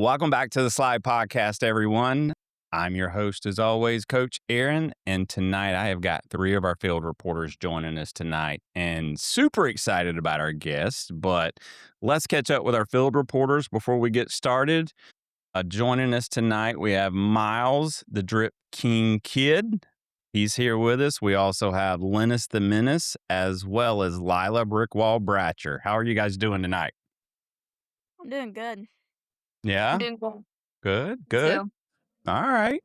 Welcome back to the Slide Podcast, everyone. I'm your host, as always, Coach Aaron. And tonight I have got 3 of our field reporters joining us tonight and super excited about our guests. But let's catch up with our field reporters before we get started. Joining us tonight, we have Miles, the Drip King Kid. He's here with us. We also have Lennis the Menace, as well as Llaya Brickwall Bratcher. How are you guys doing tonight? I'm doing good. Yeah? I'm doing good. Good, good. So, All right.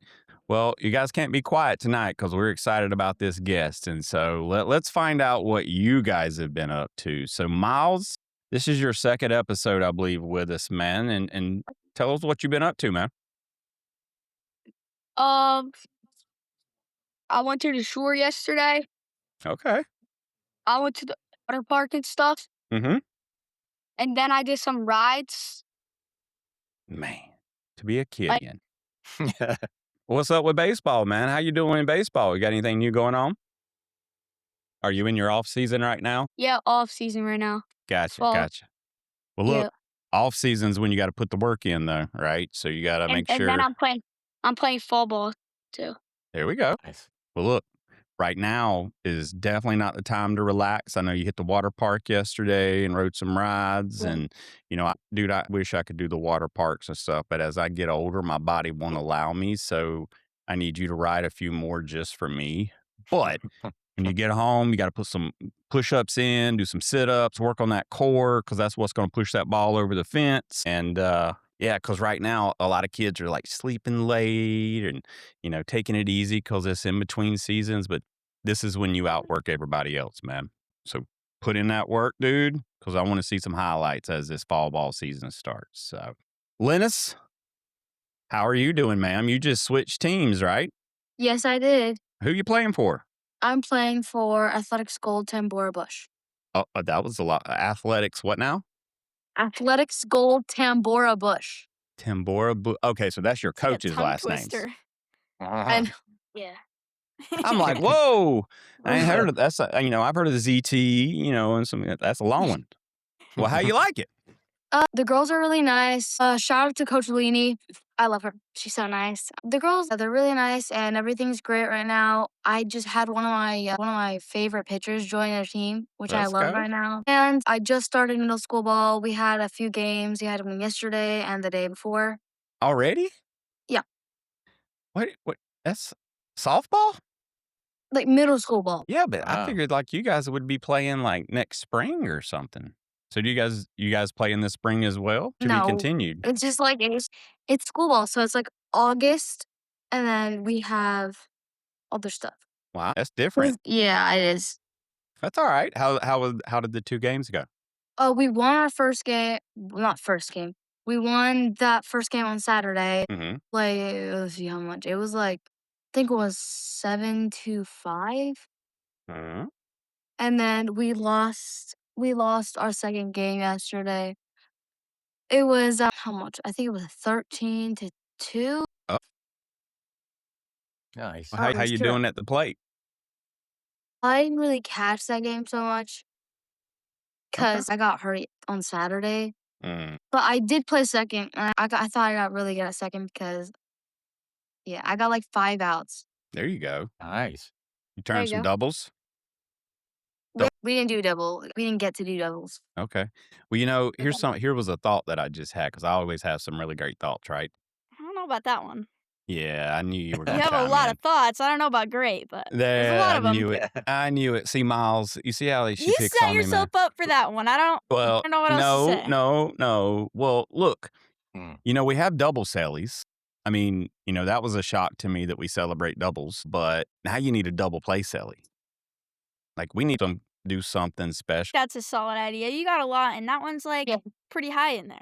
Well, you guys can't be quiet tonight because we're excited about this guest. And so let's find out what you guys have been up to. So, Miles, this is your second episode, I believe, with us, man. And tell us what you've been up to, man. I went to the shore yesterday. Okay. I went to the water park and stuff. Mm-hmm. And then I did some rides. Man, to be a kid again. What's up with baseball, man? How you doing in baseball? You got anything new going on? Are you in your off season right now? Yeah, off season right now. Gotcha, Fall. gotcha. Well, look, Yeah. off season's when you got to put the work in, though, right? So you got to make And sure. then I'm playing fall ball too. There we go. Nice. Well, look, right now is definitely not the time to relax. I know you hit the water park yesterday and rode some rides. Yeah. And, dude, I wish I could do the water parks and stuff. But as I get older, my body won't allow me. So I need you to ride a few more just for me. But when you get home, you got to put some push-ups in, do some sit-ups, work on that core because that's what's going to push that ball over the fence. And, yeah, because right now a lot of kids are like sleeping late and, taking it easy because it's in between seasons. But this is when you outwork everybody else, man. So put in that work, dude, because I want to see some highlights as this fall ball season starts. So, Lennis, how are you doing, ma'am? You just switched teams, right? Yes, I did. Who you playing for? I'm playing for Athletics Gold Tambora Bush. Oh, that was a lot. Athletics, what now? Athletics Gold Tambora Bush. Okay, so that's your It's like a coach's tongue last name. twister. And yeah. I'm like, whoa! I ain't heard of that's. I've heard of the ZT, and some. That's a long one. Well, how you like it? The girls are really nice. Shout out to Coach Lini. I love her. She's so nice. The girls, they're really nice, and everything's great right now. I just had one of my favorite pitchers join our team, which I Let's love go. right now. And I just started middle school ball. We had a few games. We had one yesterday and the day before. Already? Yeah. What? That's softball? Like middle school ball. Yeah, but I Wow. figured like you guys would be playing like next spring or something. So do you guys play in the spring as well? To be No. continued. It's just like it's school ball, so it's like August, and then we have other stuff. Wow, that's different. Yeah, it is. That's all right. How did the 2 games go? We won our first game. Not first game. We won that first game on Saturday. Mm-hmm. Like, let's see how much. It was like, I think it was 7-5. Mm-hmm. And then we lost our second game yesterday. It was how much? I think it was 13-2. Nice. Oh, How it was you terrible. doing at the plate? I didn't really catch that game so much because I got hurt on Saturday. Mm. But I did play second. And I thought I got really good at second because, yeah, I got like 5 outs. There you go. Nice. You There turned you some go. doubles. We didn't do double. We didn't get to do doubles. Okay. Well, here was a thought that I just had because I always have some really great thoughts, right? I don't know about that one. Yeah, I knew you were You going to have a chime lot in. of thoughts. I don't know about great, but there's a There, lot I of them. knew it. I knew it. See, Miles, you see how she You picks set on me, man? yourself up for that one. I don't know what else to say. No. Well, look, Mm. we have double cellies. I mean, that was a shock to me that we celebrate doubles, but now you need a double play celly. Like, we need to do something special. That's a solid idea. You got a lot, and that one's like Yeah. pretty high in there.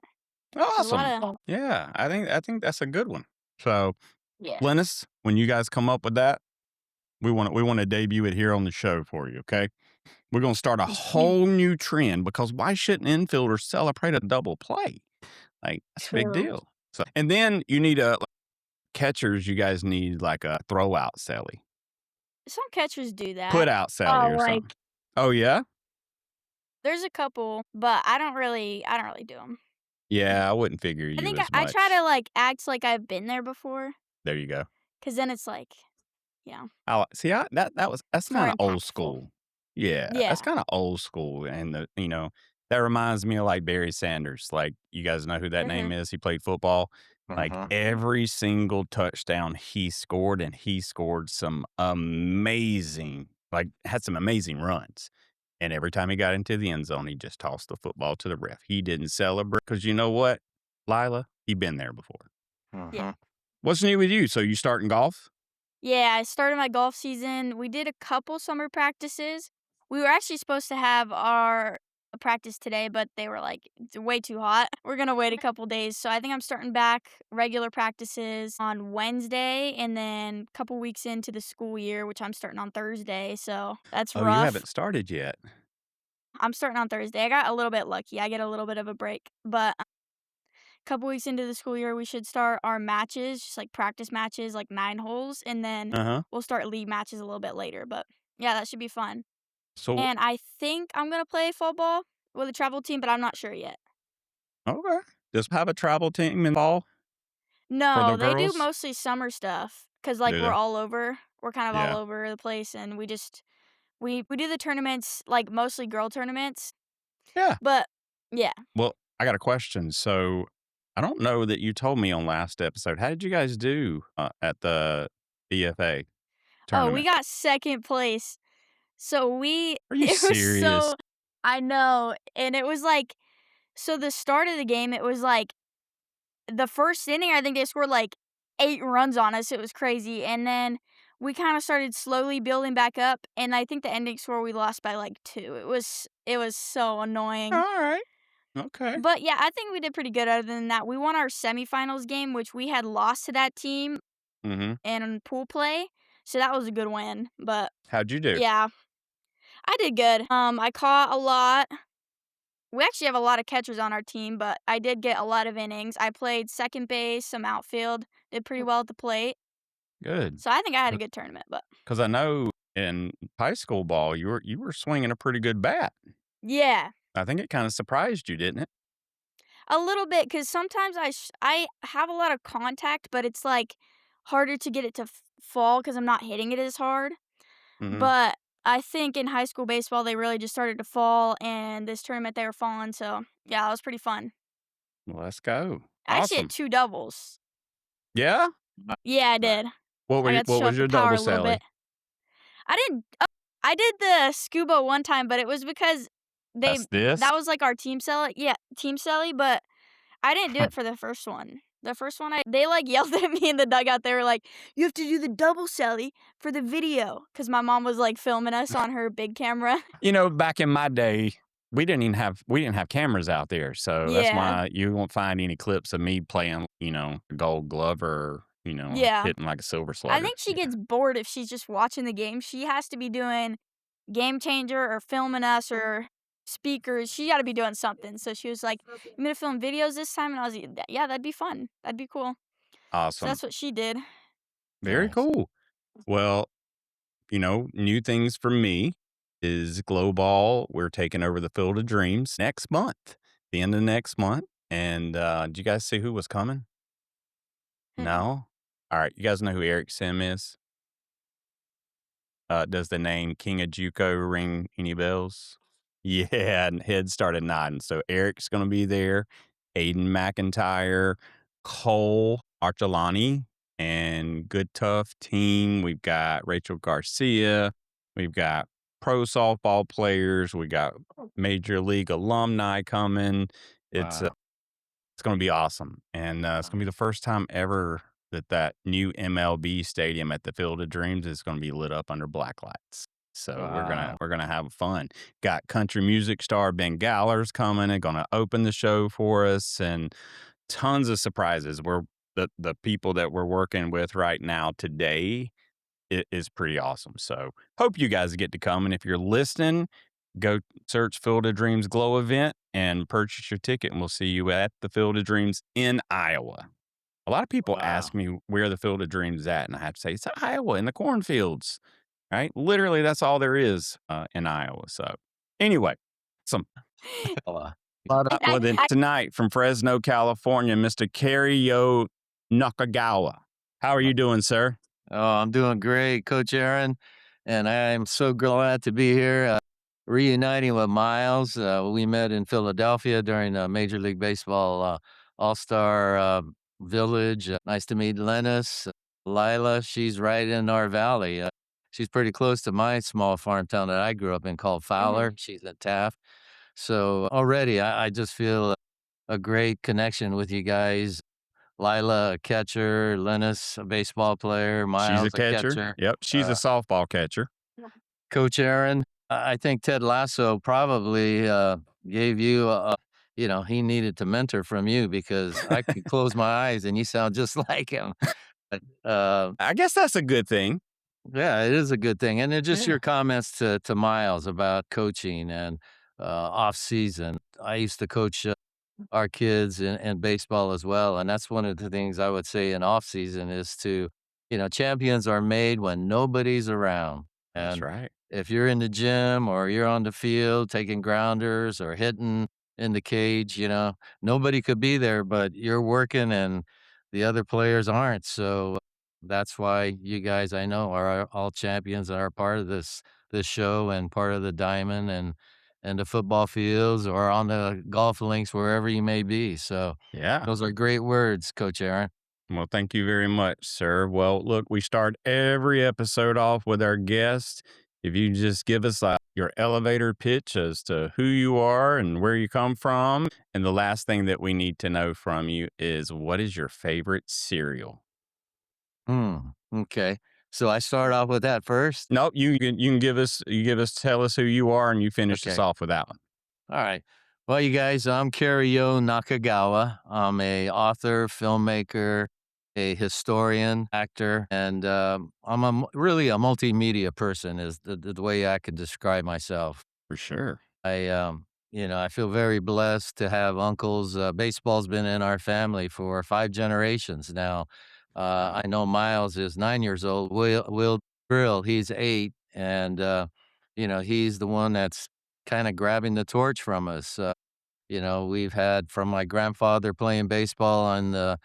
There's a Awesome. lot of Yeah, I think that's a good one. So, Yeah. Lennis, when you guys come up with that, we want to debut it here on the show for you, okay? We're going to start a whole new trend because why shouldn't infielders celebrate a double play? Like, that's a big True. deal. So, and then you need catchers, you guys need like a throw out celly, some catchers do that. put out celly or like- something. Oh, yeah? There's a couple, but I don't really do them. Yeah, I wouldn't figure I you think as I try to, much. like, act like I've been there before, There you go. 'cause then it's like, you know, See, that's it's more kinda old impactful. school. Yeah, that's Yeah. kinda old school, and that reminds me of, like, Barry Sanders, like, you guys know who that name Mhm. is? He played football. Like, Mhm. every single touchdown he scored, and he scored some amazing had some amazing runs, and every time he got into the end zone, he just tossed the football to the ref. He didn't celebrate because you know what, Lila? He been there before. Yeah. Mhm. What's new with you? So you starting golf? Yeah, I started my golf season. We did a couple summer practices. We were actually supposed to have our practice today, but they were like, "It's way too hot. We're gonna wait a couple days." So I think I'm starting back regular practices on Wednesday and then a couple weeks into the school year, which I'm starting on Thursday. So that's Oh, you rough. haven't started yet. I'm starting on Thursday. I got a little bit lucky. I get a little bit of a break. But a couple weeks into the school year, we should start our matches, just like practice matches, like 9 holes. And then Uh-huh. we'll start league matches a little bit later. But yeah, that should be fun. So And I think I'm gonna play fall ball with a travel team, but I'm not sure yet. okay. Just have a travel team involved for the No, they do girls? mostly summer stuff because like Do we're they? all over. We're kind of all Yeah. over the place, and we do the tournaments like mostly girl tournaments. Yeah. But yeah. Well, I got a question. So I don't know that you told me on last episode. How did you guys do at the BFA Oh, we tournament? got second place. So we Are you it was serious? so I know, and it was like so the start of the game, it was like the first inning, I think they scored like 8 runs on us. It was crazy. And then we kind of started slowly building back up, and I think the ending score we lost by like 2. It was so All annoying. right. Okay. But yeah, I think we did pretty good other than that. We won our semifinals game, which we had lost to that team Mm-hmm. in pool play. So that was a good win. But How'd you do? yeah, I did good. I caught a lot. We actually have a lot of catchers on our team, but I did get a lot of innings. I played second base, some outfield, did pretty well at the plate. Good. So I think I had a good tournament, but Because I know in high school ball you were swinging a pretty good bat. yeah, I think it kind of surprised you, didn't it? a little bit because sometimes I have a lot of contact, but it's like harder to get it to fall because I'm not hitting it as hard. Mm-hmm. But I think in high school baseball they really just started to fall, and this tournament they were falling. So yeah, it was pretty fun. Well, let's go. I actually hit Awesome. 2 doubles. Yeah. Yeah, I Nice. did. What were I you, got to what show was off the your power double, a little Sally? bit. I didn't. Oh, I did the scuba one time, but it was because they That's this. that was like our team celly. Yeah, team celly, but I didn't do it for the first one. The first one, they like yelled at me in the dugout. They were like, "You have to do the double celly for the video," because my mom was like filming us on her big camera. Back in my day, we didn't have cameras out there, so that's Yeah, why you won't find any clips of me playing, Gold Glove or yeah. hitting like a silver I slugger. think she Yeah. gets bored if she's just watching the game. She has to be doing game changer or filming us or speakers. She got to be doing something. So she was like, "You gonna film videos this time?" And I was like, "Yeah, that'd be fun. That'd be cool." So Awesome. that's what she did. Very Nice. cool. Well, new things for me is Glow Ball. We're taking over the Field of Dreams next month, the end of next month. And did you guys see who was coming? Mm-mm. No? All right. You guys know who Eric Sim is? Does the name King of Juco ring any bells? Yeah, and head started nodding. So Eric's going to be there, Aiden McIntyre, Cole Archulani, and good tough team. We've got Rachel Garcia. We've got pro softball players. We got Major League alumni coming. It's Wow. it's going to be awesome. And it's going to be the first time ever that new MLB stadium at the Field of Dreams is going to be lit up under black lights. So we're gonna Wow. we're gonna have fun. Got country music star Ben Galler's coming and gonna open the show for us, and tons of surprises. We're the people that we're working with right now today. It is pretty awesome. So hope you guys get to come. And if you're listening, go search Field of Dreams Glow event and purchase your ticket, and we'll see you at the Field of Dreams in Iowa. A lot of people Wow. ask me where the Field of Dreams is at, and I have to say it's Iowa in the cornfields, right? Literally, that's all there is in Iowa. So anyway, some Ella. Well, then tonight from Fresno, California, Mr. Kerry Yo Nakagawa. How are you doing, sir? Oh, I'm doing great, Coach Aaron, and I am so glad to be here, reuniting with Miles. We met in Philadelphia during Major League Baseball All-Star Village. Nice to meet Lennis. Lila, she's right in our valley. She's pretty close to my small farm town that I grew up in called Fowler. She's at Taft. So already I just feel a great connection with you guys. Lila, a catcher, Lennis, a baseball player, She's a Miles, a catcher. catcher. Yep, she's a Uh, softball catcher. Coach Aaron, I think Ted Lasso probably gave you, he needed to mentor from you because I could close my eyes and you sound just like him. But, I guess that's a good thing. yeah, it is a good thing. And then just Yeah, your comments to Miles about coaching and off season. I used to coach our kids in baseball as well. And that's one of the things I would say in off season is champions are made when nobody's around. that's And right. if you're in the gym or you're on the field taking grounders or hitting in the cage, nobody could be there, but you're working and the other players aren't. So that's why you guys I know are all champions and are part of this show and part of the diamond and the football fields or on the golf links, wherever you may be. So Yeah. those are great words, Coach Aaron. Well, thank you very much, sir. Well, look, we start every episode off with our guest. If you just give us your elevator pitch as to who you are and where you come from. And the last thing that we need to know from you is what is your favorite cereal? Okay. So I start off with that first. Nope, you can tell us who you are and you finish us Okay. off with that one. All right. Well, you guys, I'm Kerry Yo Nakagawa. I'm a author, filmmaker, a historian, actor, and really a multimedia person is the way I could describe myself. For sure. I feel very blessed to have uncles. Baseball's been in our family for 5 generations now. Wow. I know Miles is 9 years old. Will Grill, he's 8, and he's the one that's kind of grabbing the torch from us. We've had from my grandfather playing baseball on the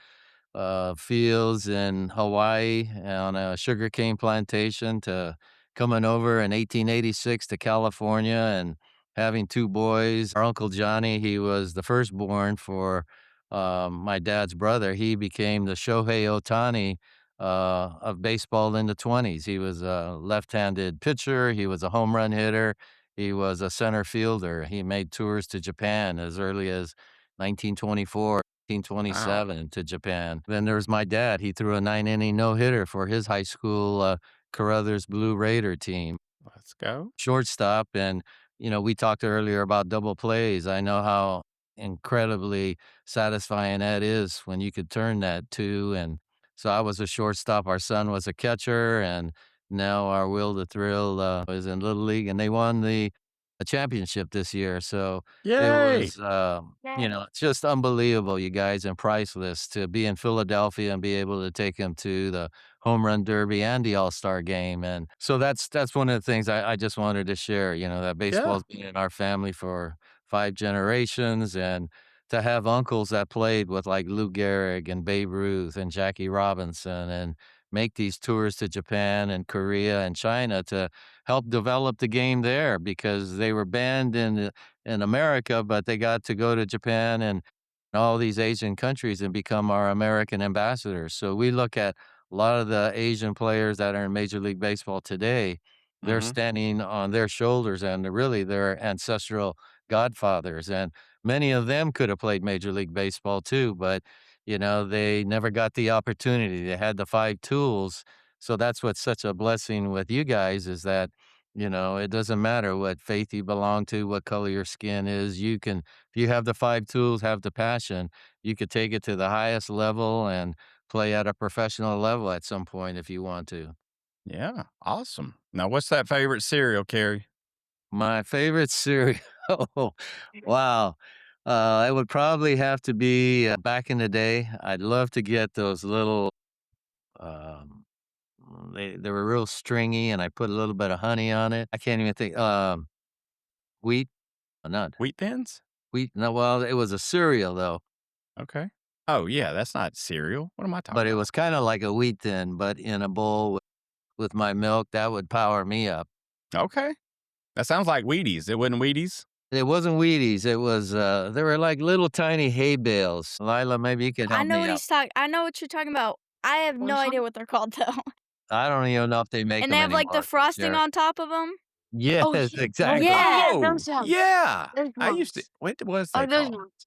fields in Hawaii on a sugarcane plantation to coming over in 1886 to California and having 2 boys. Our Uncle Johnny, he was the firstborn for my dad's brother. He became the Shohei Ohtani of baseball in the 20s. He was a left-handed pitcher. He was a home run hitter. He was a center fielder. He made tours to Japan as early as 1924. Wow. 1927 to Japan. Then there's my dad. He threw a 9 inning no hitter for his high school Carruthers Blue Raider team. Let's go. Shortstop, and we talked earlier about double plays. I know how incredibly satisfying that is when you could turn that too. And so I was a shortstop. Our son was a catcher, and now our Will the Thrill is in Little League, and they won the a championship this year. So it Yay. was, it's just unbelievable, you guys, and priceless to be in Philadelphia and be able to take him to the home run derby and the all-star game. And so that's one of the things I just wanted to share, that Yeah. baseball's been in our family for 5 generations, and to have uncles that played with like Lou Gehrig and Babe Ruth and Jackie Robinson and make these tours to Japan and Korea and China to help develop the game there because they were banned in America, but they got to go to Japan and all these Asian countries and become our American ambassadors. So we look at a lot of the Asian players that are in Major League Baseball today, they're Hmm. standing on their shoulders and really their ancestral godfathers. And many of them could have played Major League Baseball too, but they never got the opportunity. They had the 5 tools. So that's what's such a blessing with you guys is that, it doesn't matter what faith you belong to, what color your skin is. If you have the 5 tools, have the passion, you could take it to the highest level and play at a professional level at some point if you want to. Yeah. Awesome. Now, what's that favorite cereal, Carrie? My favorite cereal. Oh, wow. It would probably have to be back in the day. I'd love to get those little, um, they were real stringy and I put a little bit of honey on it. I can't even think. Wheat, not Wheat thins? Wheat no, well, it was a cereal, though, Okay. Oh, yeah, that's not cereal. What am I but talking it about? was kinda like a wheat thin, but in a bowl with my milk, that would power me up. Okay. That sounds like Wheaties. It wasn't Wheaties? It wasn't Wheaties, it was, they were like little tiny hay bales. Lila, maybe you could I help know me what out. he's talking. I know what you're talking about. I have no What? idea what they're called though. I don't even know if they make And they them have like the anymore, Coach frosting Jared. on top of them. Yes, Oh, yeah. Oh, exactly. yeah, yeah, Oh, those ones. yeah. Those I used to ones. what was Oh, that those called? ones.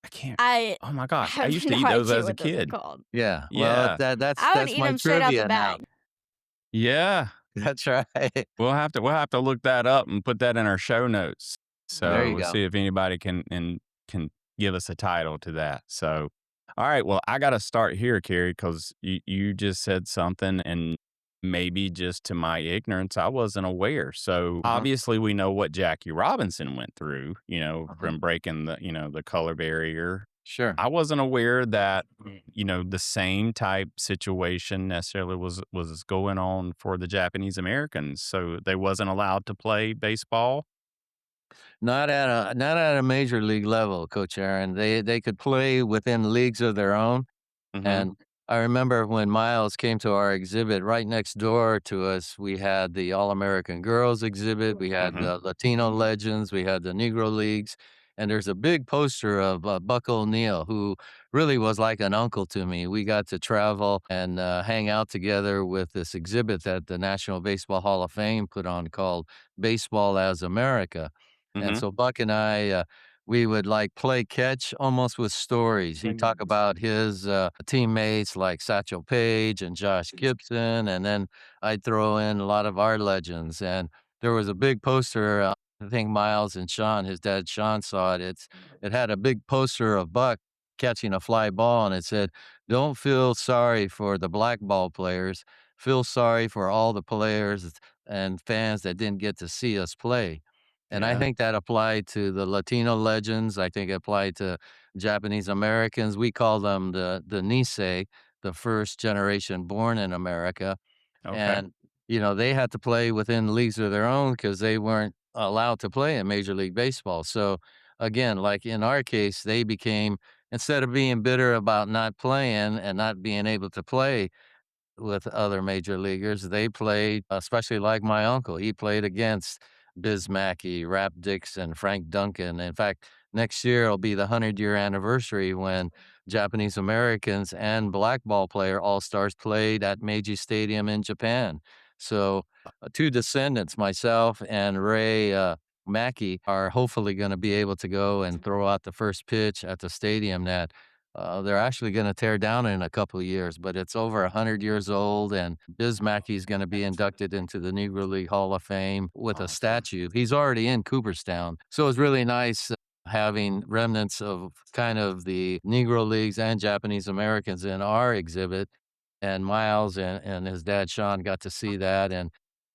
I can't I oh my gosh. I have used to no eat those idea as a what those are kid. called. Yeah, well, Yeah. I would that's eat my them straight out the trivia now. bag. Yeah. That's right. We'll have to look that up and put that in our show notes. There So you we'll go. see if anybody can give us a title to that. So, all right. Well, I got to start here, Carrie, because you just said something, and maybe just to my ignorance, I wasn't aware. So Mhm, obviously, we know what Jackie Robinson went through. mhm. From breaking the color barrier. Sure. I wasn't aware that, the same type situation necessarily was going on for the Japanese Americans. So they wasn't allowed to play baseball. Not at a major league level, Coach Aaron. They could play within leagues of their own. Mhm. And I remember when Miles came to our exhibit right next door to us, we had the All American Girls exhibit, we had Mhm. the Latino legends, we had the Negro Leagues, and there's a big poster of Buck O'Neill, who really was like an uncle to me. We got to travel and hang out together with this exhibit that the National Baseball Hall of Fame put on called Baseball as America. And Mhm. so Buck and I, we would like play catch almost with stories. He'd talk about his teammates like Satchel Paige and Josh Gibson, and then I'd throw in a lot of our legends. And there was a big poster. I think Miles and Sean, his dad Sean, saw it. It had a big poster of Buck catching a fly ball, and it said, "Don't feel sorry for the black ball players. Feel sorry for all the players and fans that didn't get to see us play." And I Yeah. think that applied to the Latino legends. I think it applied to Japanese Americans. We call them the Nisei, the first generation born in America. Okay. And, they had to play within leagues of their own because they weren't allowed to play in Major League Baseball. So again, like in our case, they became, instead of being bitter about not playing and not being able to play, with other major leaguers. They played, especially like my uncle. He played against Biz Mackey, Rap Dixon, Frank Duncan. In fact, next year will be the 100-year anniversary when Japanese Americans and black ball player all stars played at Meiji Stadium in Japan. So, two descendants, myself and Ray Mackey, are hopefully going to be able to go and throw out the first pitch at the stadium that they're actually gonna tear down in a couple of years, but it's over 100 years old, and Biz Mackey's gonna be inducted into the Negro League Hall of Fame with a Awesome. statue. He's already in Cooperstown, so it's really nice having remnants of kind of the Negro Leagues and Japanese Americans in our exhibit, and Miles and his dad, Sean, got to see that and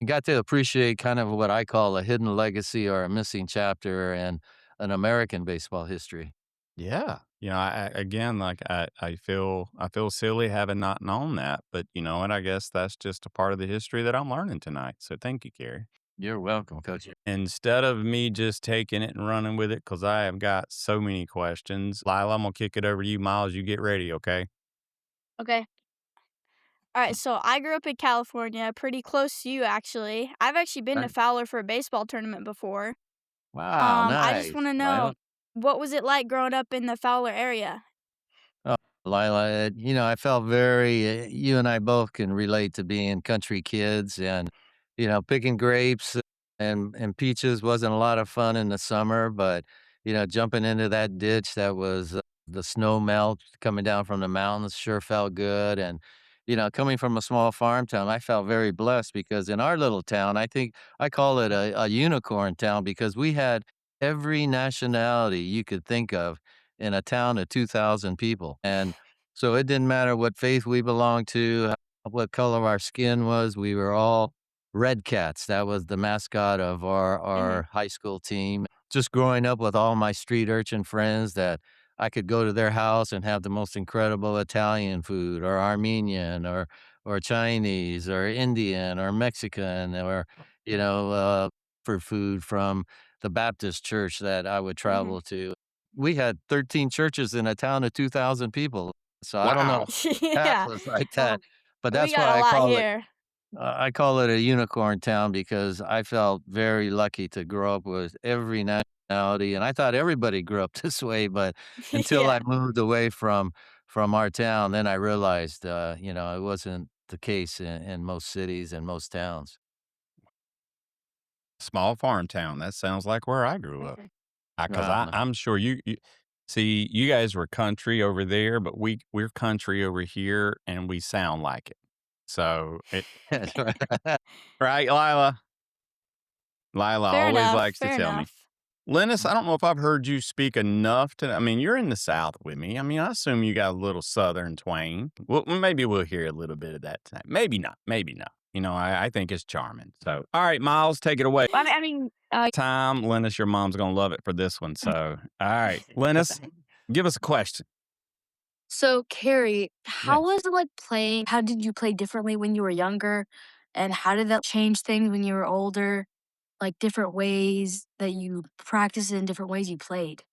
got to appreciate kind of what I call a hidden legacy or a missing chapter in an American baseball history. Yeah. Again, like I feel silly having not known that, but you know what? I guess that's just a part of the history that I'm learning tonight. So thank you, Carrie. You're welcome, Coach. Instead of me just taking it and running with it, because I have got so many questions, Lila, I'm gonna kick it over to you. Miles, you get ready, okay? Okay. All right, so I grew up in California, pretty close to you actually. I've actually been to Right. Fowler for a baseball tournament before. Wow, I just nice, want to know, Lila. what was it like growing up in the Fowler area? Oh, Lila, I felt very, you and I both can relate to being country kids and, picking grapes and peaches wasn't a lot of fun in the summer, but, jumping into that ditch that was the snow melt coming down from the mountains sure felt good. And, coming from a small farm town, I felt very blessed because in our little town, I think I call it a unicorn town because we had every nationality you could think of in a town of 2,000 people. And so it didn't matter what faith we belonged to, what color our skin was. We were all Red Cats. That was the mascot of our Mhm. high school team. Just growing up with all my street urchin friends that I could go to their house and have the most incredible Italian food or Armenian or Chinese or Indian or Mexican or, you know, uh, comfort food from the Baptist church that I would Mhm. travel to. We had 13 churches in a town of 2,000 people. So I don't know Wow. that Yeah. was like Oh, that, but We that's got why a lot here. I call it a unicorn town because I felt very lucky to grow up with every nationality, and I thought everybody grew up this way, but until I Yeah. moved away from our town, then I realized, it wasn't the case in most cities and most towns. Small farm town. That sounds like where I grew up. Because Uh, I'm sure you see, you guys were country over there, but we're country over here, and we sound like it. So it that's right. right, Lila? Lila Fair always enough, likes to fair tell me. enough. Lennis, I don't know if I've heard you speak enough to. I mean, you're in the South with me. I mean, I assume you got a little Southern twang. Well, maybe we'll hear a little bit of that tonight. Maybe not. Maybe not. I think it's charming. So, all right, Miles, take it away. Time, Lennis, your mom's gonna love it for this one. So, all right, Lennis, give us a question. so Carrie, how Yes. was it like playing? How did you play differently when you were younger? And how did that change things when you were older? Like different ways that you practiced and different ways you played.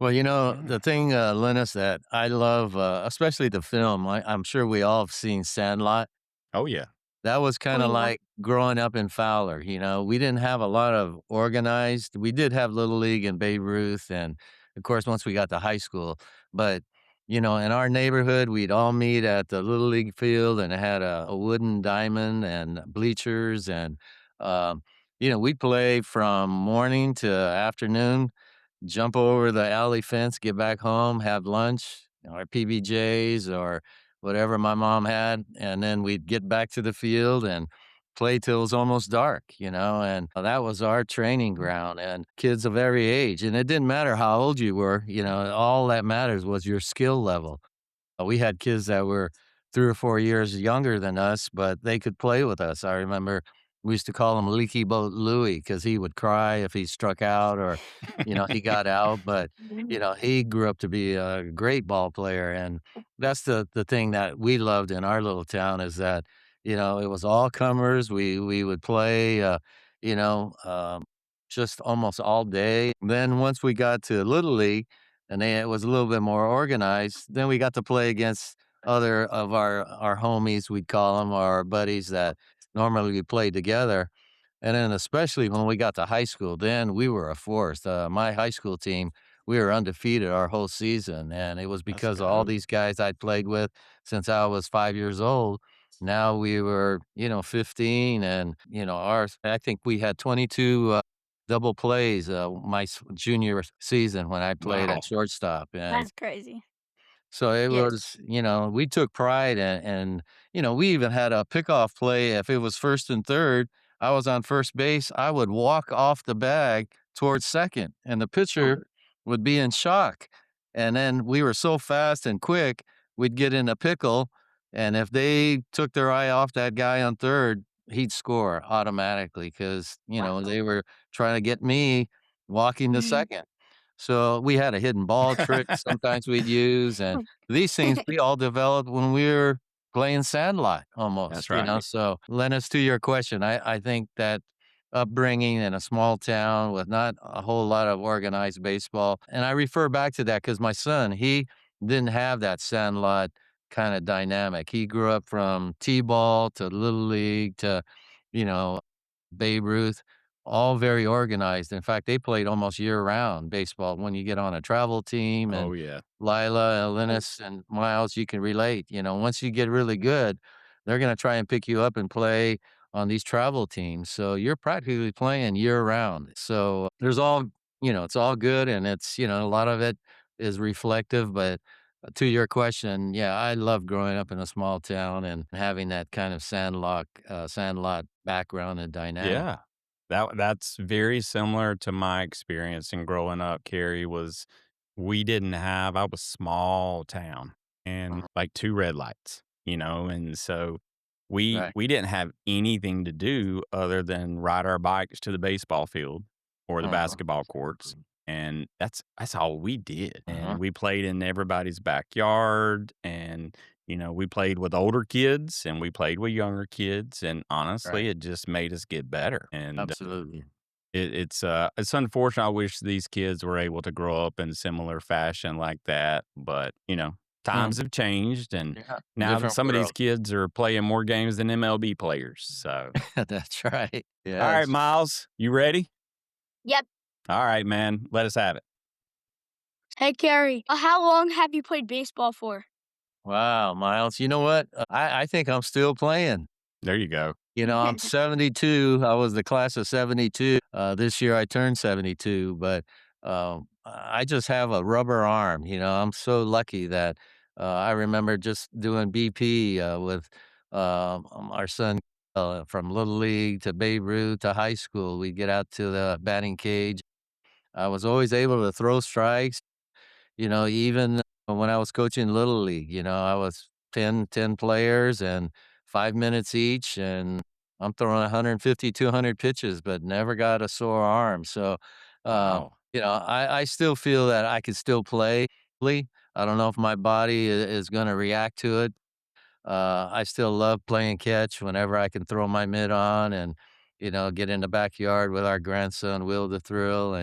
Well, Mm. the thing, Linus, that I love, especially the film, I'm sure we all have seen Sandlot. Oh yeah. That was Oh kinda yeah. like growing up in Fowler, we didn't have a lot of organized we did have Little League and Babe Ruth and, of course, once we got to high school, but, in our neighborhood, we'd all meet at the Little League field, and it had a wooden diamond and bleachers, and, we'd play from morning to afternoon, jump over the alley fence, get back home, have lunch, or PBJs or whatever my mom had, and then we'd get back to the field and play till it was almost dark, and that was our training ground and kids of every age, and it didn't matter how old you were, all that matters was your skill level. We had kids that were 3 or 4 years younger than us, but they could play with us. I remember we used to call him Leaky Boat Louie because he would cry if he struck out or, he got out, but, he grew up to be a great ball player, and that's the thing that we loved in our little town is that, it was all comers. We would play, you know, um, just almost all day. Then once we got to Little League, and then it was a little bit more organized. Then we got to play against other of our homies, we'd call them, our buddies that normally we played together. And then especially when we got to high school, then we were a force. My high school team, we were undefeated our whole season, and it was Let's because of all go. these guys I'd played with since I was 5 years old. Now we were, 15, and, ours I think we had 22, double plays, my junior season when I played Wow. at shortstop, and That's crazy. so it Yes. was, we took pride and, we even had a pickoff play. If it was 1st and 3rd, I was on first base, I would walk off the bag towards second, and the pitcher would be in shock. And then we were so fast and quick, we'd get in a pickle, and if they took their eye off that guy on third, he'd score automatically because, they were trying to get me walking to second. So we had a hidden ball trick sometimes we'd use, and these things we all developed when we were playing Sandlot That's almost, right. So, Lennis, to your question, I think that upbringing in a small town with not a whole lot of organized baseball, and I refer back to that because my son, he didn't have that Sandlot kind of dynamic. He grew up from T-ball to Little League to, you know, Babe Ruth, all very organized. In fact, they played almost year-round baseball when you get on a travel team, Oh and yeah. Lila, Lennis, and Miles, you can relate. Once you get really good, they're gonna try and pick you up and play on these travel teams, so you're practically playing year-round. So, there's all it's all good, and it's, a lot of it is reflective, but to your question, yeah, I love growing up in a small town and having that kind of sandlot background and dynamic. Yeah. That's very similar to my experience in growing up, Carrie, was we didn't have I was small town and like 2 red lights, and so Right. we didn't have anything to do other than ride our bikes to the baseball field or the Uh-huh. basketball courts, and that's all we did, Uh-huh. and we played in everybody's backyard, and we played with older kids and we played with younger kids, and Right. honestly, it just made us get better. And Absolutely. It's unfortunate. I wish these kids were able to grow up in similar fashion like that, but, Mm, times have changed, and yeah, now that different some of these world. kids are playing more games than MLB players, so That's right. alright, Yes. Miles, you ready? Yep. Alright, man, let us have it. Hey, Kerry. How long have you played baseball for? Wow, Miles. You know what? I think I'm still playing. There you go. I'm 72. I was the class of 72. This year I turned 72, but I just have a rubber arm. I'm so lucky that I remember just doing BP with our son from Little League to Babe Ruth to high school. We get out to the batting cage. I was always able to throw strikes. Even when I was coaching Little League, I was ten players and 5 minutes each, and I'm throwing 150, 200 pitches, but never got a sore arm. So, Wow. I still feel that I can still play. I don't know if my body is going to react to it. I still love playing catch whenever I can throw my mitt on and, get in the backyard with our grandson, Will the Thrill,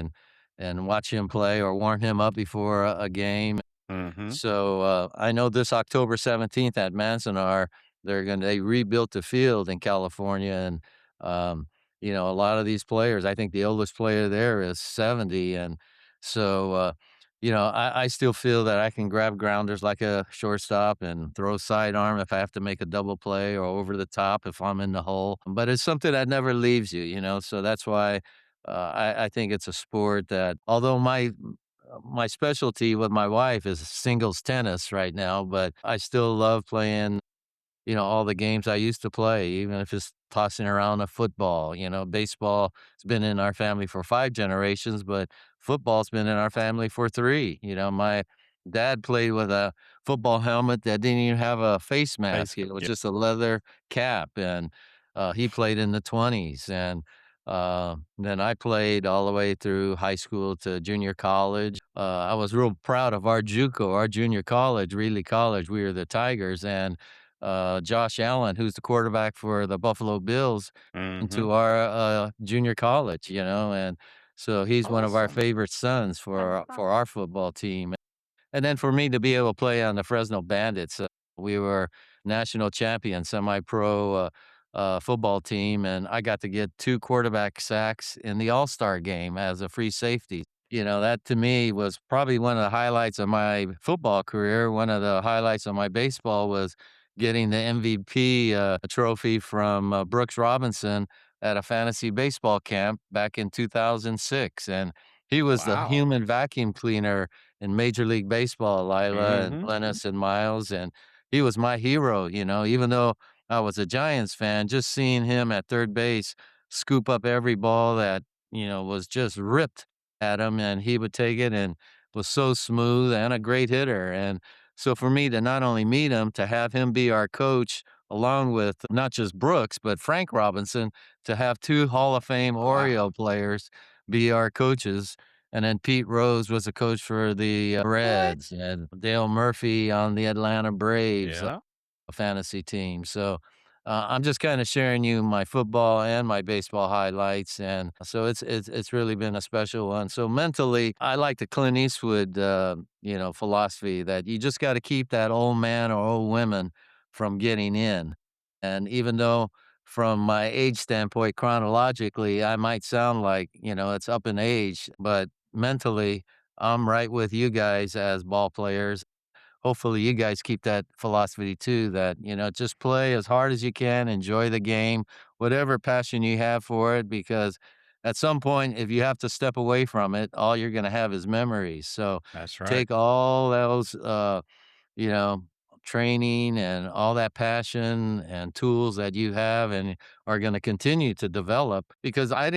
and watch him play or warm him up before a game. Mhm. So, I know this October 17th at Manzanar, they rebuilt the field in California, and, a lot of these players, I think the oldest player there is 70, and so, I still feel that I can grab grounders like a shortstop and throw sidearm if I have to make a double play or over the top if I'm in the hole, but it's something that never leaves you, so that's why, I think it's a sport that although my specialty with my wife is singles tennis right now, but I still love playing, all the games I used to play, even if it's tossing around a football. Baseball has been in our family for 5 generations, but football's been in our family for three. My dad played with a football helmet that didn't even have a face mask. It was Yeah. just a leather cap, and he played in the 20s. And then I played all the way through high school to junior college. I was real proud of our JUCO, our junior college, Reedley College. We were the Tigers, and Josh Allen, who's the quarterback for the Buffalo Bills, Mhm. into our junior college. And so he's one of our Awesome. favorite sons That's for fun. our football team. And then for me to be able to play on the Fresno Bandits, we were national champion, semi-pro football team, and I got to get 2 quarterback sacks in the All-Star game as a free safety. That to me was probably one of the highlights of my football career. One of the highlights of my baseball was getting the MVP trophy from Brooks Robinson at a fantasy baseball camp back in 2006, and he was the Wow. human vacuum cleaner in Major League Baseball, Lila and Mhm. Lennis and Miles, and he was my hero, even though I was a Giants fan, just seeing him at third base scoop up every ball that, was just ripped at him, and he would take it and was so smooth and a great hitter. And so for me to not only meet him, to have him be our coach along with not just Brooks, but Frank Robinson, to have 2 Hall of Fame Wow. Oriole players be our coaches, and then Pete Rose was a coach for the Reds, and Dale Murphy on the Atlanta Braves, Yeah. a fantasy team. So I'm just kind of sharing you my football and my baseball highlights, and so it's really been a special one. So mentally, I like the Clint Eastwood, philosophy that you just got to keep that old man or old women from getting in. And even though from my age standpoint, chronologically, I might sound like, it's up in age, but mentally, I'm right with you guys as ball players. Hopefully, you guys keep that philosophy too that, just play as hard as you can, enjoy the game, whatever passion you have for it, because at some point, if you have to step away from it, all you're going to have is memories. So That's right. take all those, you know, training and all that passion and tools that you have and are going to continue to develop because I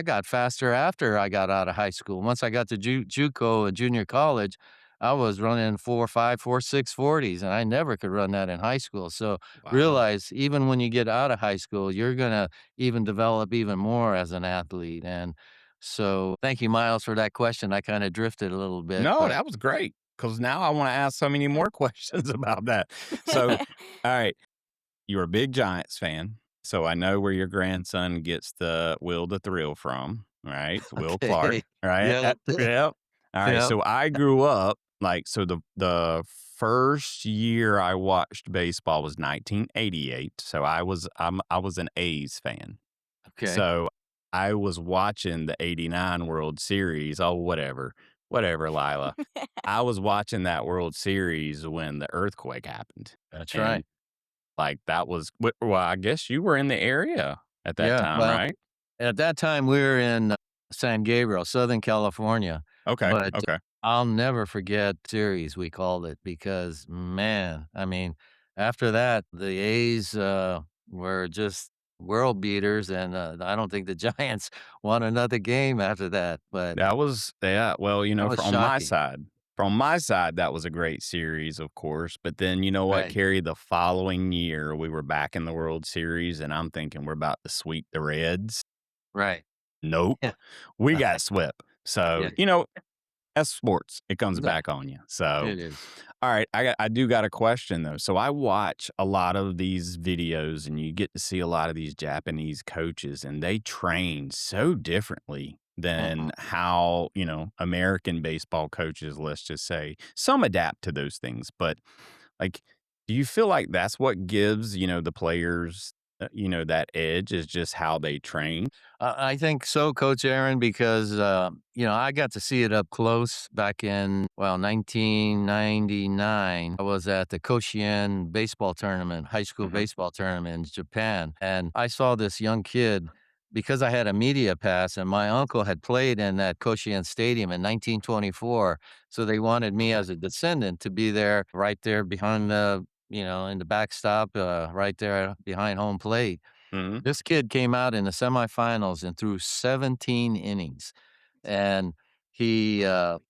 got faster after I got out of high school. Once I got to JUCO and junior college, I was running 4.5, 4.6 40s, and I never could run that in high school. So Wow. realize even when you get out of high school, you're going to even develop even more as an athlete. And so thank you, Miles, for that question. I kind of drifted a little bit, No, but that was great. Cause now I wanna ask so many more questions about that. So, alright, you're a big Giants fan. So I know where your grandson gets the Will the Thrill from, right? Will Clark, Okay. right? Yep. Yep. All right. Yep. So I grew up like so the first year I watched baseball was 1988. So I was an A's fan. Okay. So I was watching the 89 World Series. Oh, whatever. Whatever, Lila. I was watching that World Series when the earthquake happened. That's right. And like, that was well, I guess you were in the area at that Yeah. time, Well, right? at that time, we were in San Gabriel, Southern California, Okay, but okay. I'll never forget series, we called it, because, man, I mean, after that, the A's, were just world beaters, and, I don't think the Giants won another game after that, but That was yeah, well, that was shocking. from my side, that was a great series, of course, but then you know what, Right, Kerry? The following year, we were back in the World Series, and I'm thinking we're about to sweep the Reds. right. Nope. Yeah, We got swept. So, yeah. that's sports. It comes Yeah, back on you. So, it is. all right, I do got a question though. So I watch a lot of these videos and you get to see a lot of these Japanese coaches and they train so differently than Mhm. how, American baseball coaches, let's just say. Some adapt to those things, but like do you feel like that's what gives, the players that edge is just how they train? I think so, Coach Aaron, because, I got to see it up close back in, well, 1999. I was at the Koshien baseball tournament, high school Mhm. baseball tournament in Japan. And I saw this young kid because I had a media pass and my uncle had played in that Koshien stadium in 1924. So they wanted me as a descendant to be there, right there behind in the backstop, right there behind home plate. Mhm. This kid came out in the semifinals and threw 17 innings, and he, Cow.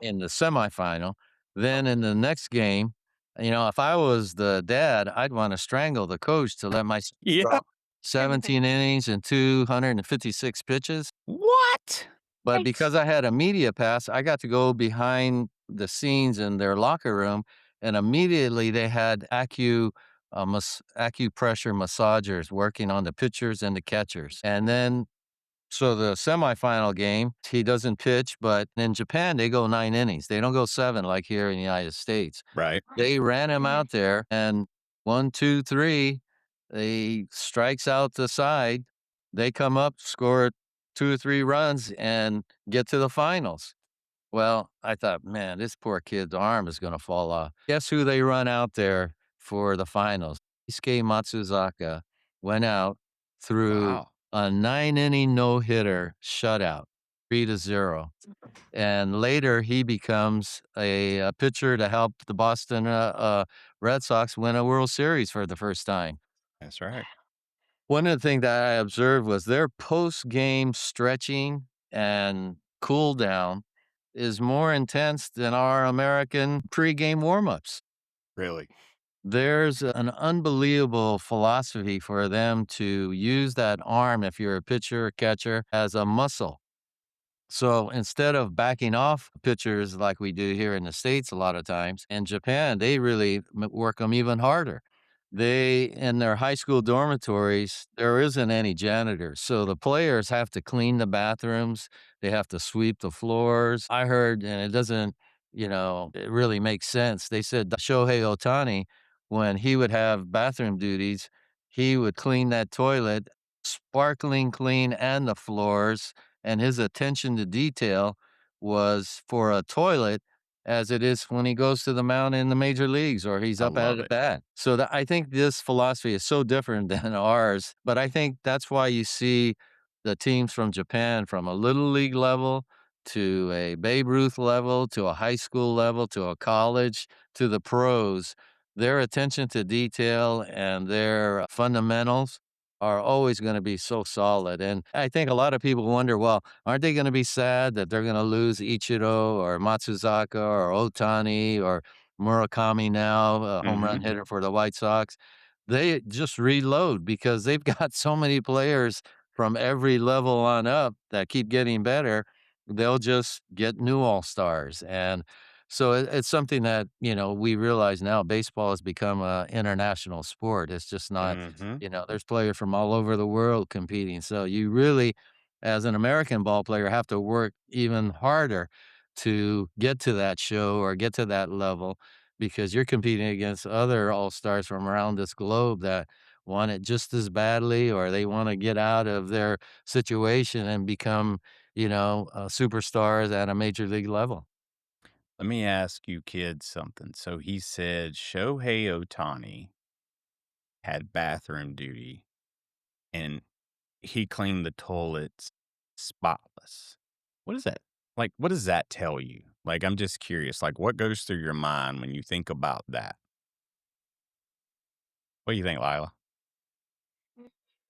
in the semifinal, then in the next game, if I was the dad, I'd wanna strangle the coach to let my son Yeah. throw 17 innings and 256 pitches. What? But Right. because I had a media pass, I got to go behind the scenes in their locker room, and immediately they had acupressure massagers working on the pitchers and the catchers. And then so the semifinal game, he doesn't pitch, but in Japan, they go 9 innings. They don't go 7 like here in the United States. Right. They ran him Mm. out there and 1, 2, 3, he strikes out the side. They come up, score 2 or 3 runs, and get to the finals. Well, I thought, "Man, this poor kid's arm is gonna fall off." Guess who they run out there for the finals? Keisuke Matsuzaka went out, threw Wow. a 9-inning no-hitter shutout, 3-0, and later he becomes a pitcher to help the Boston, Red Sox win a World Series for the first time. That's right. One of the things that I observed was their post-game stretching and cool down is more intense than our American pregame warm-ups. Really. There's an unbelievable philosophy for them to use that arm, if you're a pitcher or catcher, as a muscle. So instead of backing off pitchers like we do here in the States a lot of times, in Japan, they really work them even harder. In their high school dormitories, there isn't any janitors. So the players have to clean the bathrooms. They have to sweep the floors. I heard, and it doesn't, it really makes sense. They said that Shohei Otani, when he would have bathroom duties, he would clean that toilet, sparkling clean, and the floors, and his attention to detail was for a toilet as it is when he goes to the mound in the major leagues or he's I up at love a it. bat. So I think this philosophy is so different than ours, but I think that's why you see the teams from Japan from a little league level to a Babe Ruth level to a high school level to a college to the pros, their attention to detail and their fundamentals are always going to be so solid. And I think a lot of people wonder, well, aren't they going to be sad that they're going to lose Ichiro or Matsuzaka or Otani or Murakami now, a home run Mhm. hitter for the White Sox? They just reload because they've got so many players from every level on up that keep getting better. They'll just get new all stars. And So it's something that, we realize now baseball has become a international sport. It's just not, Mhm. there's players from all over the world competing. So you really, as an American ball player, have to work even harder to get to that show or get to that level because you're competing against other all-stars from around this globe that want it just as badly or they want to get out of their situation and become, superstars at a major league level. Let me ask you kids something. So he said Shohei Ohtani had bathroom duty and he cleaned the toilets spotless. What is that? Like, what does that tell you? Like, I'm just curious. Like, what goes through your mind when you think about that? What do you think, Lila?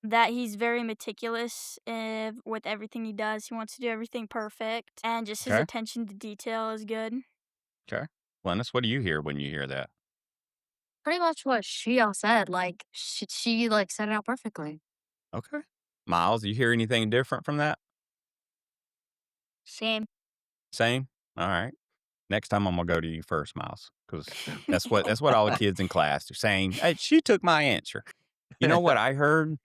That he's very meticulous with everything he does. He wants to do everything perfect, and just his Okay. attention to detail is good. Okay. Lennis, what do you hear when you hear that? Pretty much what she all said. Like she like said it out perfectly. Okay. Miles, you hear anything different from that? Same. Same? All right. Next time I'm gonna go to you first, Miles, because that's what all the kids in class are saying. Hey, she took my answer. You know what I heard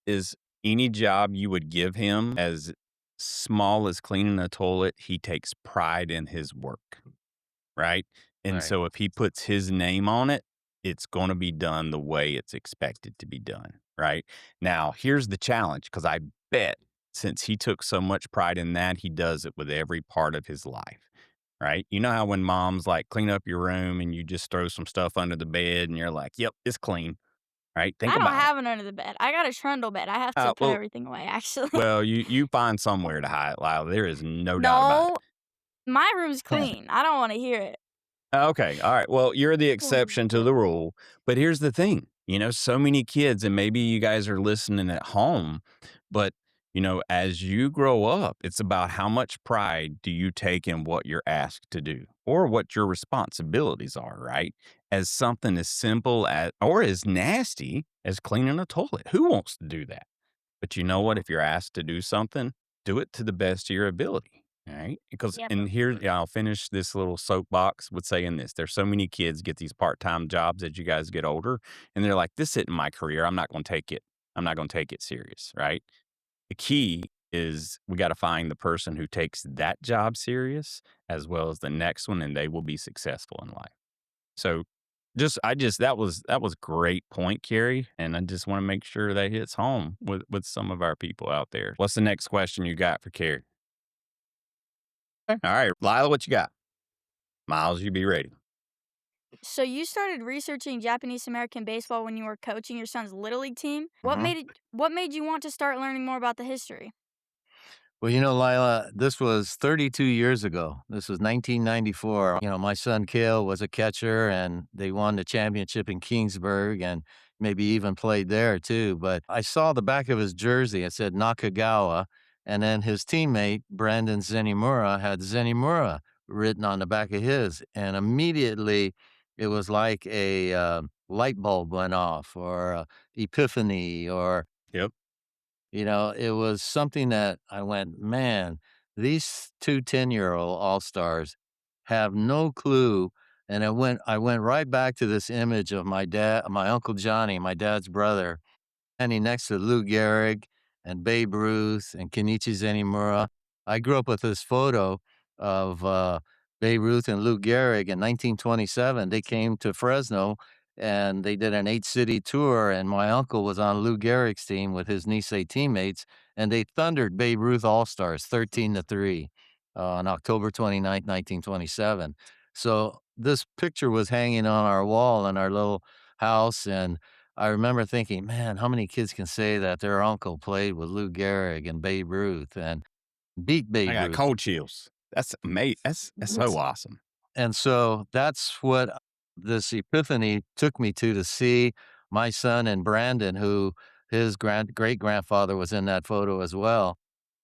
is any job you would give him as small as cleaning a toilet, he takes pride in his work, right? And Right. so if he puts his name on it, it's going to be done the way it's expected to be done, right? Now, here's the challenge because I bet since he took so much pride in that, he does it with every part of his life, right? You know how when mom's like, clean up your room and you just throw some stuff under the bed and you're like, yep, it's clean, right? Think I don't about it. have it under the bed. I got a trundle bed. I have to Uh, put well, everything away, actually. well, you find somewhere to hide, Lyle. There is no doubt about No, my room's it. clean. I don't wanna hear it. Okay. All right. Well, you're the exception to the rule. But here's the thing, so many kids, and maybe you guys are listening at home, but, as you grow up, it's about how much pride do you take in what you're asked to do or what your responsibilities are, right? As something as simple as, or as nasty as cleaning a toilet. Who wants to do that? But you know what? If you're asked to do something, do it to the best of your ability. All right. Because, Yep. and here, yeah, I'll finish this little soapbox with saying this. There's so many kids get these part time jobs as you guys get older, and they're like, this isn't my career. I'm not going to take it. I'm not going to take it serious. Right. The key is we got to find the person who takes that job serious as well as the next one, and they will be successful in life. So that was great point, Kerry, and I just want to make sure that hits home with some of our people out there. What's the next question you got for Kerry? Okay. All right, Lila, what you got? Miles, you be ready. So you started researching Japanese American baseball when you were coaching your son's little league team. Mhm. What made you want to start learning more about the history? Well, Lila, this was 32 years ago. This was 1994. My son Kale was a catcher and they won the championship in Kingsburg and maybe even played there too. But I saw the back of his jersey. It said Nakagawa. And then his teammate, Brandon Zenimura, had Zenimura written on the back of his. And immediately it was like a light bulb went off or epiphany or Yep. it was something that I went, "Man, these 2 10-year-old all-stars have no clue," and I went right back to this image of my Uncle Johnny, my dad's brother, standing next to Lou Gehrig and Babe Ruth and Kenichi Zenimura. I grew up with this photo of, Babe Ruth and Lou Gehrig in 1927. They came to Fresno, and they did an 8-city tour, and my uncle was on Lou Gehrig's team with his Nisei teammates, and they thundered Babe Ruth All-Stars 13-3, on October 29th, 1927. So, this picture was hanging on our wall in our little house, and I remember thinking, "Man, how many kids can say that their uncle played with Lou Gehrig and Babe Ruth and beat I Babe got Ruth?" cold chills. That's amazing. That's so awesome. And so that's what this epiphany took me to see my son and Brandon, who his great-grandfather was in that photo as well.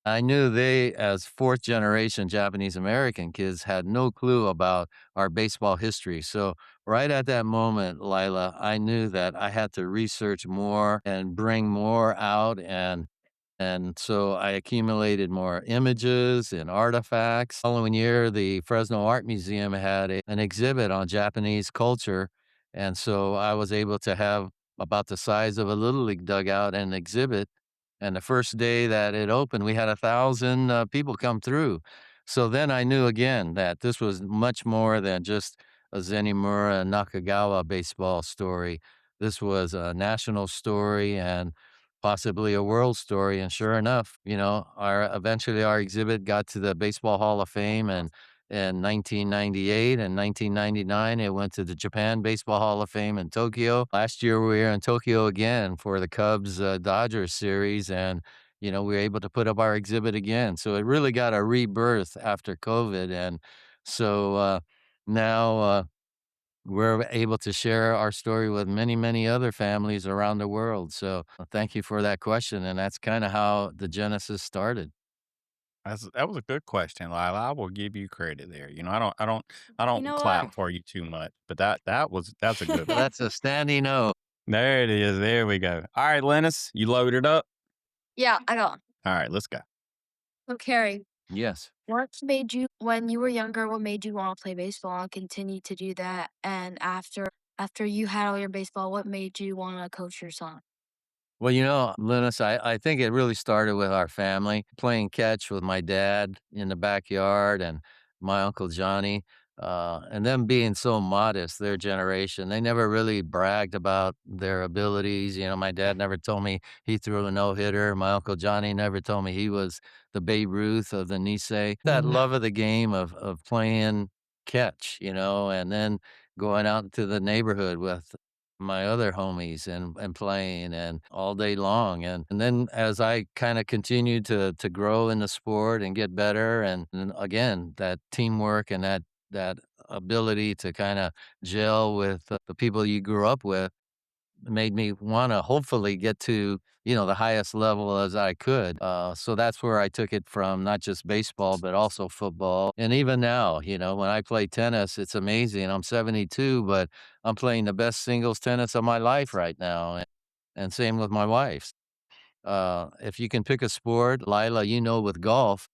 I knew they, as fourth generation Japanese American kids, had no clue about our baseball history. So right at that moment, Lila, I knew that I had to research more and bring more out. And And so I accumulated more images and artifacts. Following year, the Fresno Art Museum had an exhibit on Japanese culture. And so I was able to have about the size of a Little League dugout and exhibit. And the first day that it opened, we had 1,000 people come through. So then I knew again that this was much more than just a Zenimura Nakagawa baseball story. This was a national story and possibly a world story. And sure enough, our eventually our exhibit got to the Baseball Hall of Fame, and in 1998 and 1999, it went to the Japan Baseball Hall of Fame in Tokyo. Last year, we were in Tokyo again for the Cubs Dodgers series, and we were able to put up our exhibit again. So it really got a rebirth after COVID, and so now. We're able to share our story with many, many other families around the world. So thank you for that question. And that's kind of how the genesis started. That was a good question, Lila. I will give you credit there. I You don't know what? clap for you too much, but that's a good Well, one. that's a standing O. There it is. There we go. All right, Lennis, you loaded up. Yeah, I got one. All right, let's go. So, Carrie, Yes. when you were younger, what made you want to play baseball and continue to do that? And after you had all your baseball, what made you want to coach your son? Well, Linus, I think it really started with our family playing catch with my dad in the backyard and my uncle Johnny, and them being so modest, their generation. They never really bragged about their abilities. My dad never told me he threw a no hitter. My uncle Johnny never told me he was the Babe Ruth of the Nisei. That love of the game of playing catch, and then going out into the neighborhood with my other homies and playing and all day long. And then as I kind of continued to grow in the sport and get better, and again, that teamwork and that ability to kind of gel with the people you grew up with made me want to hopefully get to the highest level as I could. So that's where I took it from, not just baseball but also football. And even now, when I play tennis, it's amazing. I'm 72, but I'm playing the best singles tennis of my life right now, and same with my wife. If you can pick a sport, Lila, with golf,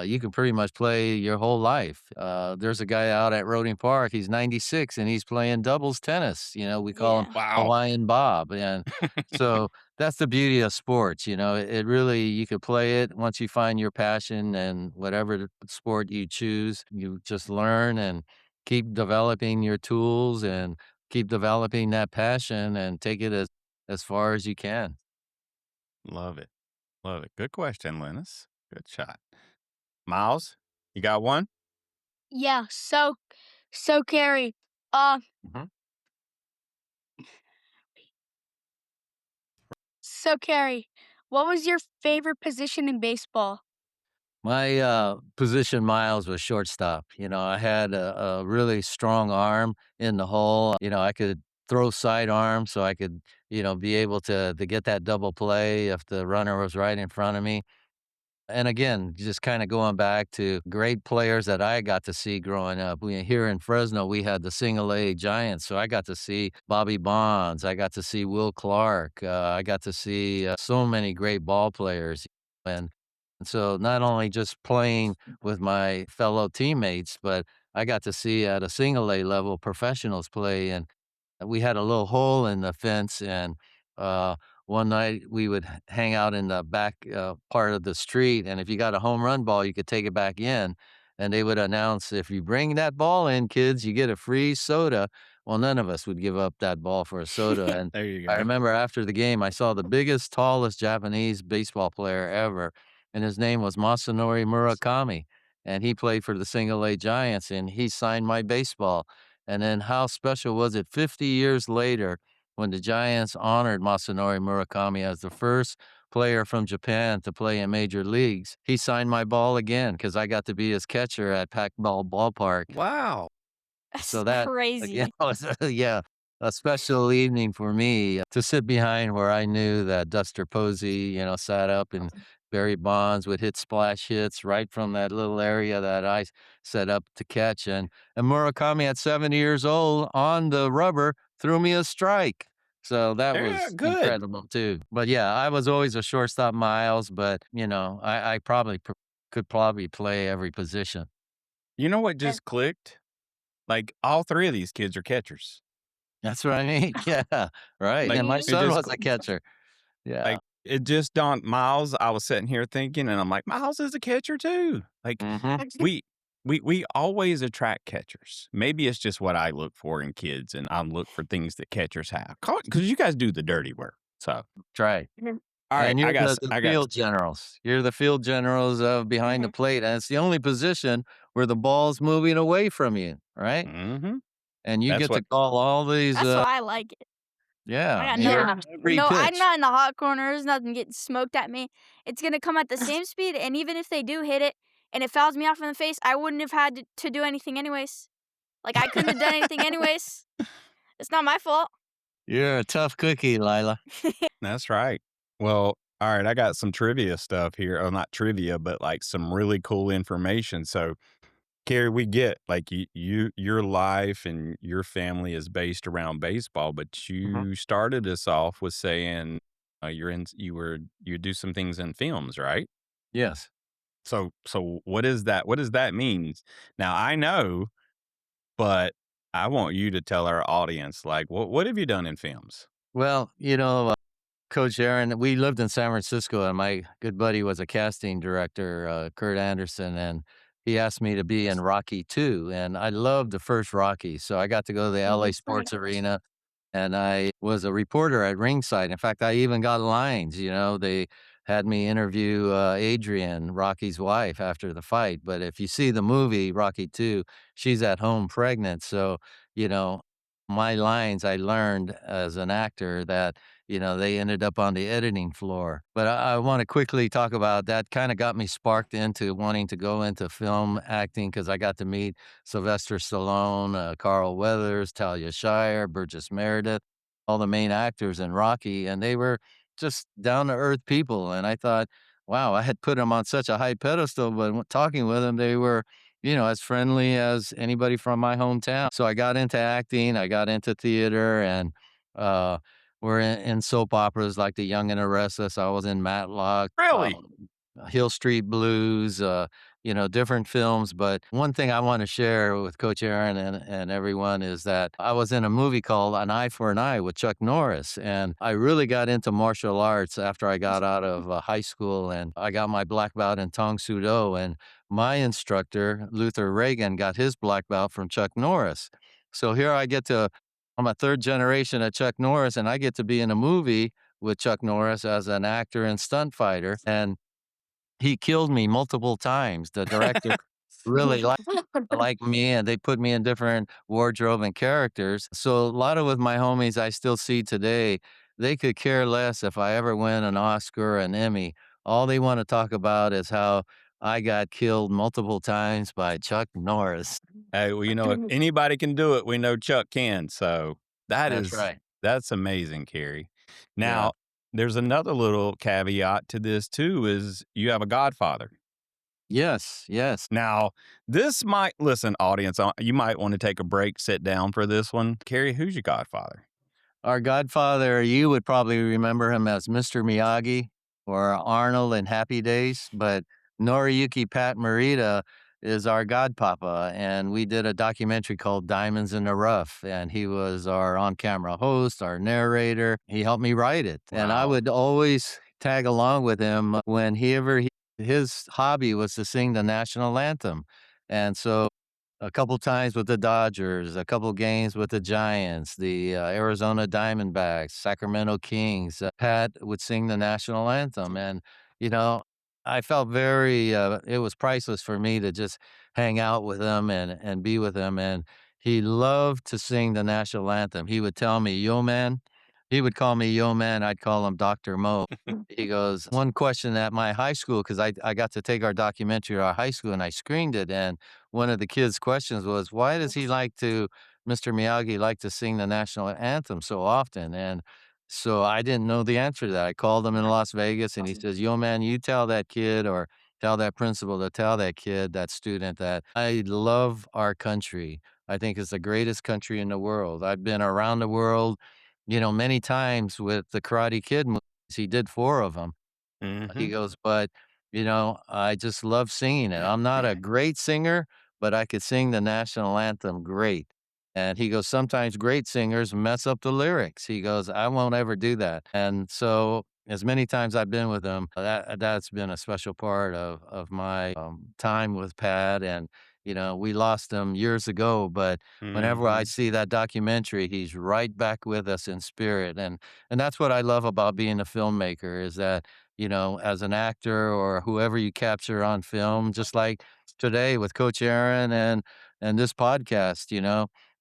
you can pretty much play your whole life. There's a guy out at Roding Park. He's 96 and he's playing doubles tennis. We call him Yeah. Wow. Hawaiian Bob. And so that's the beauty of sports. It really, you could play it once you find your passion, and whatever the sport you choose, you just learn and keep developing your tools and keep developing that passion and take it as far as you can. Love it. Love it. Good question, Lennis. Good shot. Miles, you got one? Yeah, so Carrie, uh, Mhm. so Carrie, what was your favorite position in baseball? My position, Miles, was shortstop. I had a really strong arm in the hole. I could throw sidearm, so I could, be able to get that double play if the runner was right in front of me. And again, just kind of going back to great players that I got to see growing up. Here in Fresno, we had the single A giants. So I got to see Bobby Bonds. I got to see Will Clark. I got to see so many great ball players. And so not only just playing with my fellow teammates, but I got to see at a single A level professionals play. And we had a little hole in the fence, and uh, one night we would hang out in the back part of the street, and if you got a home run ball, you could take it back in, and they would announce, "If you bring that ball in, kids, you get a free soda." Well, none of us would give up that ball for a soda, and There you I go. remember after the game, I saw the biggest, tallest Japanese baseball player ever, and his name was Masanori Murakami, and he played for the Single A Giants, and he signed my baseball. And then how special was it 50 years later when the Giants honored Masanori Murakami as the first player from Japan to play in major leagues? He signed my ball again because I got to be his catcher at Pac-Ball Ballpark. Wow. That's So that again crazy. was yeah, a special evening for me to sit behind where I knew that Duster Posey, sat up, and Barry Bonds would hit splash hits right from that little area that I set up to catch. And Murakami at 70 years old on the rubber threw me a strike. So that Yeah, was good. incredible too. But yeah, I was always a shortstop, Miles, but I probably could probably play every position. You know what And just clicked? Like, all 3 of these kids are catchers. That's what I mean. Yeah, right. Like, And my See? it son just was a catcher. Yeah. like, it just dawned Miles, I was sitting here thinking, and I'm like, "Miles is a catcher too." Like, Mhm. we we always attract catchers. Maybe it's just what I look for in kids, and I look for things that catchers have. Because you guys do the dirty work. So, That's right. alright, And you're the I got field generals. You're the field generals of behind the Mhm. plate, and it's the only position where the ball's moving away from you, right? mhm. And you That's get to what call all these, that's why I like it. I yeah, got and no you're Yeah. every I'm pitch. not in the hot corners, nothing getting smoked at me. It's gonna come at the same speed, and even if they do hit it and it fouls me off in the face, I wouldn't have had to do anything anyways. Like, I couldn't have done anything anyways. It's not my fault. You're a tough cookie, Lila. That's right. Well, alright, I got some trivia stuff here. Oh, not trivia, but, like, some really cool information. So, Carrie, we get like your life and your family is based around baseball, but Mhm. you started us off with saying you do some things in films, right? Yes. So what is that? What does that mean? Now I know, but I want you to tell our audience like what have you done in films? Well, Coach Aaron, we lived in San Francisco, and my good buddy was a casting director, Kurt Anderson, and he asked me to be in Rocky 2, and I loved the first Rocky, so I got to go to the LA Sports Arena, and I was a reporter at ringside. In fact, I even got lines. They had me interview Adrian, Rocky's wife, after the fight. But if you see the movie Rocky 2, she's at home pregnant. So, you know, my lines I learned as an actor that they ended up on the editing floor. But I want to quickly talk about that. Kind of got me sparked into wanting to go into film acting because I got to meet Sylvester Stallone, Carl Weathers, Talia Shire, Burgess Meredith, all the main actors in Rocky, and they were just down to earth people. And I thought, wow, I had put them on such a high pedestal, but talking with them, they were, as friendly as anybody from my hometown. So I got into acting, I got into theater, and we're in soap operas like The Young and the Restless. I was in Matlock. Really? Hill Street Blues, different films. But one thing I want to share with Coach Aaron and everyone is that I was in a movie called An Eye for an Eye with Chuck Norris. And I really got into martial arts after I got out of high school, and I got my black belt in Tong Soo Do. And my instructor, Luther Reagan, got his black belt from Chuck Norris. So here I'm a third generation of Chuck Norris, and I get to be in a movie with Chuck Norris as an actor and stunt fighter. And he killed me multiple times. The director really liked me, and they put me in different wardrobe and characters. So a lot of with my homies I still see today, they could care less if I ever win an Oscar or an Emmy. All they want to talk about is how I got killed multiple times by Chuck Norris. Hey, well, if anybody can do it, we know Chuck can. So that That's is right. that's amazing, Carrie. Yeah. Now, there's another little caveat to this too, is you have a godfather. Yes, yes. Now, this might listen, audience, you might want to take a break, sit down for this one. Carrie, who's your godfather? Our godfather, you would probably remember him as Mr. Miyagi or Arnold in Happy Days, but Noriyuki Pat Morita is our godpapa, and we did a documentary called Diamonds in the Rough, and he was our on-camera host, our narrator. He helped me write it, and I Wow. would always tag along with him when his hobby was to sing the national anthem, and so a couple times with the Dodgers, a couple games with the Giants, the Arizona Diamondbacks, Sacramento Kings. Pat would sing the national anthem, and you know, I felt very. It was priceless for me to just hang out with him and be with him. And he loved to sing the national anthem. He would tell me, "Yo, man." He would call me Yo Man. I'd call him Dr. Mo. He goes, one question at my high school, because I got to take our documentary to our high school and I screened it. And one of the kids' questions was, why does Mr. Miyagi like to sing the national anthem so often? And so I didn't know the answer to that. I called him in Las Vegas and he says, Yo, man, you tell that kid or tell that principal to tell that kid, that student, that I love our country. I think it's the greatest country in the world. I've been around the world many times with the Karate Kid movies, he did 4 of them. He Mhm. goes, "But, I just love singing it. I'm not a great singer, but I could sing the national anthem great." And he goes, "Sometimes great singers mess up the lyrics." He goes, "I won't ever do that." And so, as many times I've been with him, that's been a special part of my, time with Pat, and, we lost him years ago, but whenever I Mhm. see that documentary, he's right back with us in spirit, and that's what I love about being a filmmaker is that as an actor or whoever you capture on film, just like today with Coach Aaron and this podcast,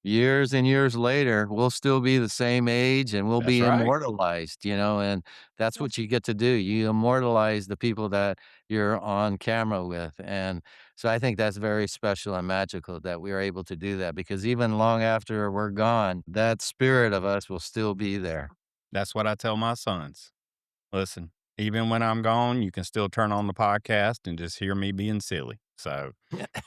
years and years later, we'll still be the same age and we'll That's be right. immortalized, and that's what you get to do. You immortalize the people that you're on camera with. And so I think that's very special and magical that we are able to do that because even long after we're gone, that spirit of us will still be there. That's what I tell my sons. Listen, even when I'm gone, you can still turn on the podcast and just hear me being silly. So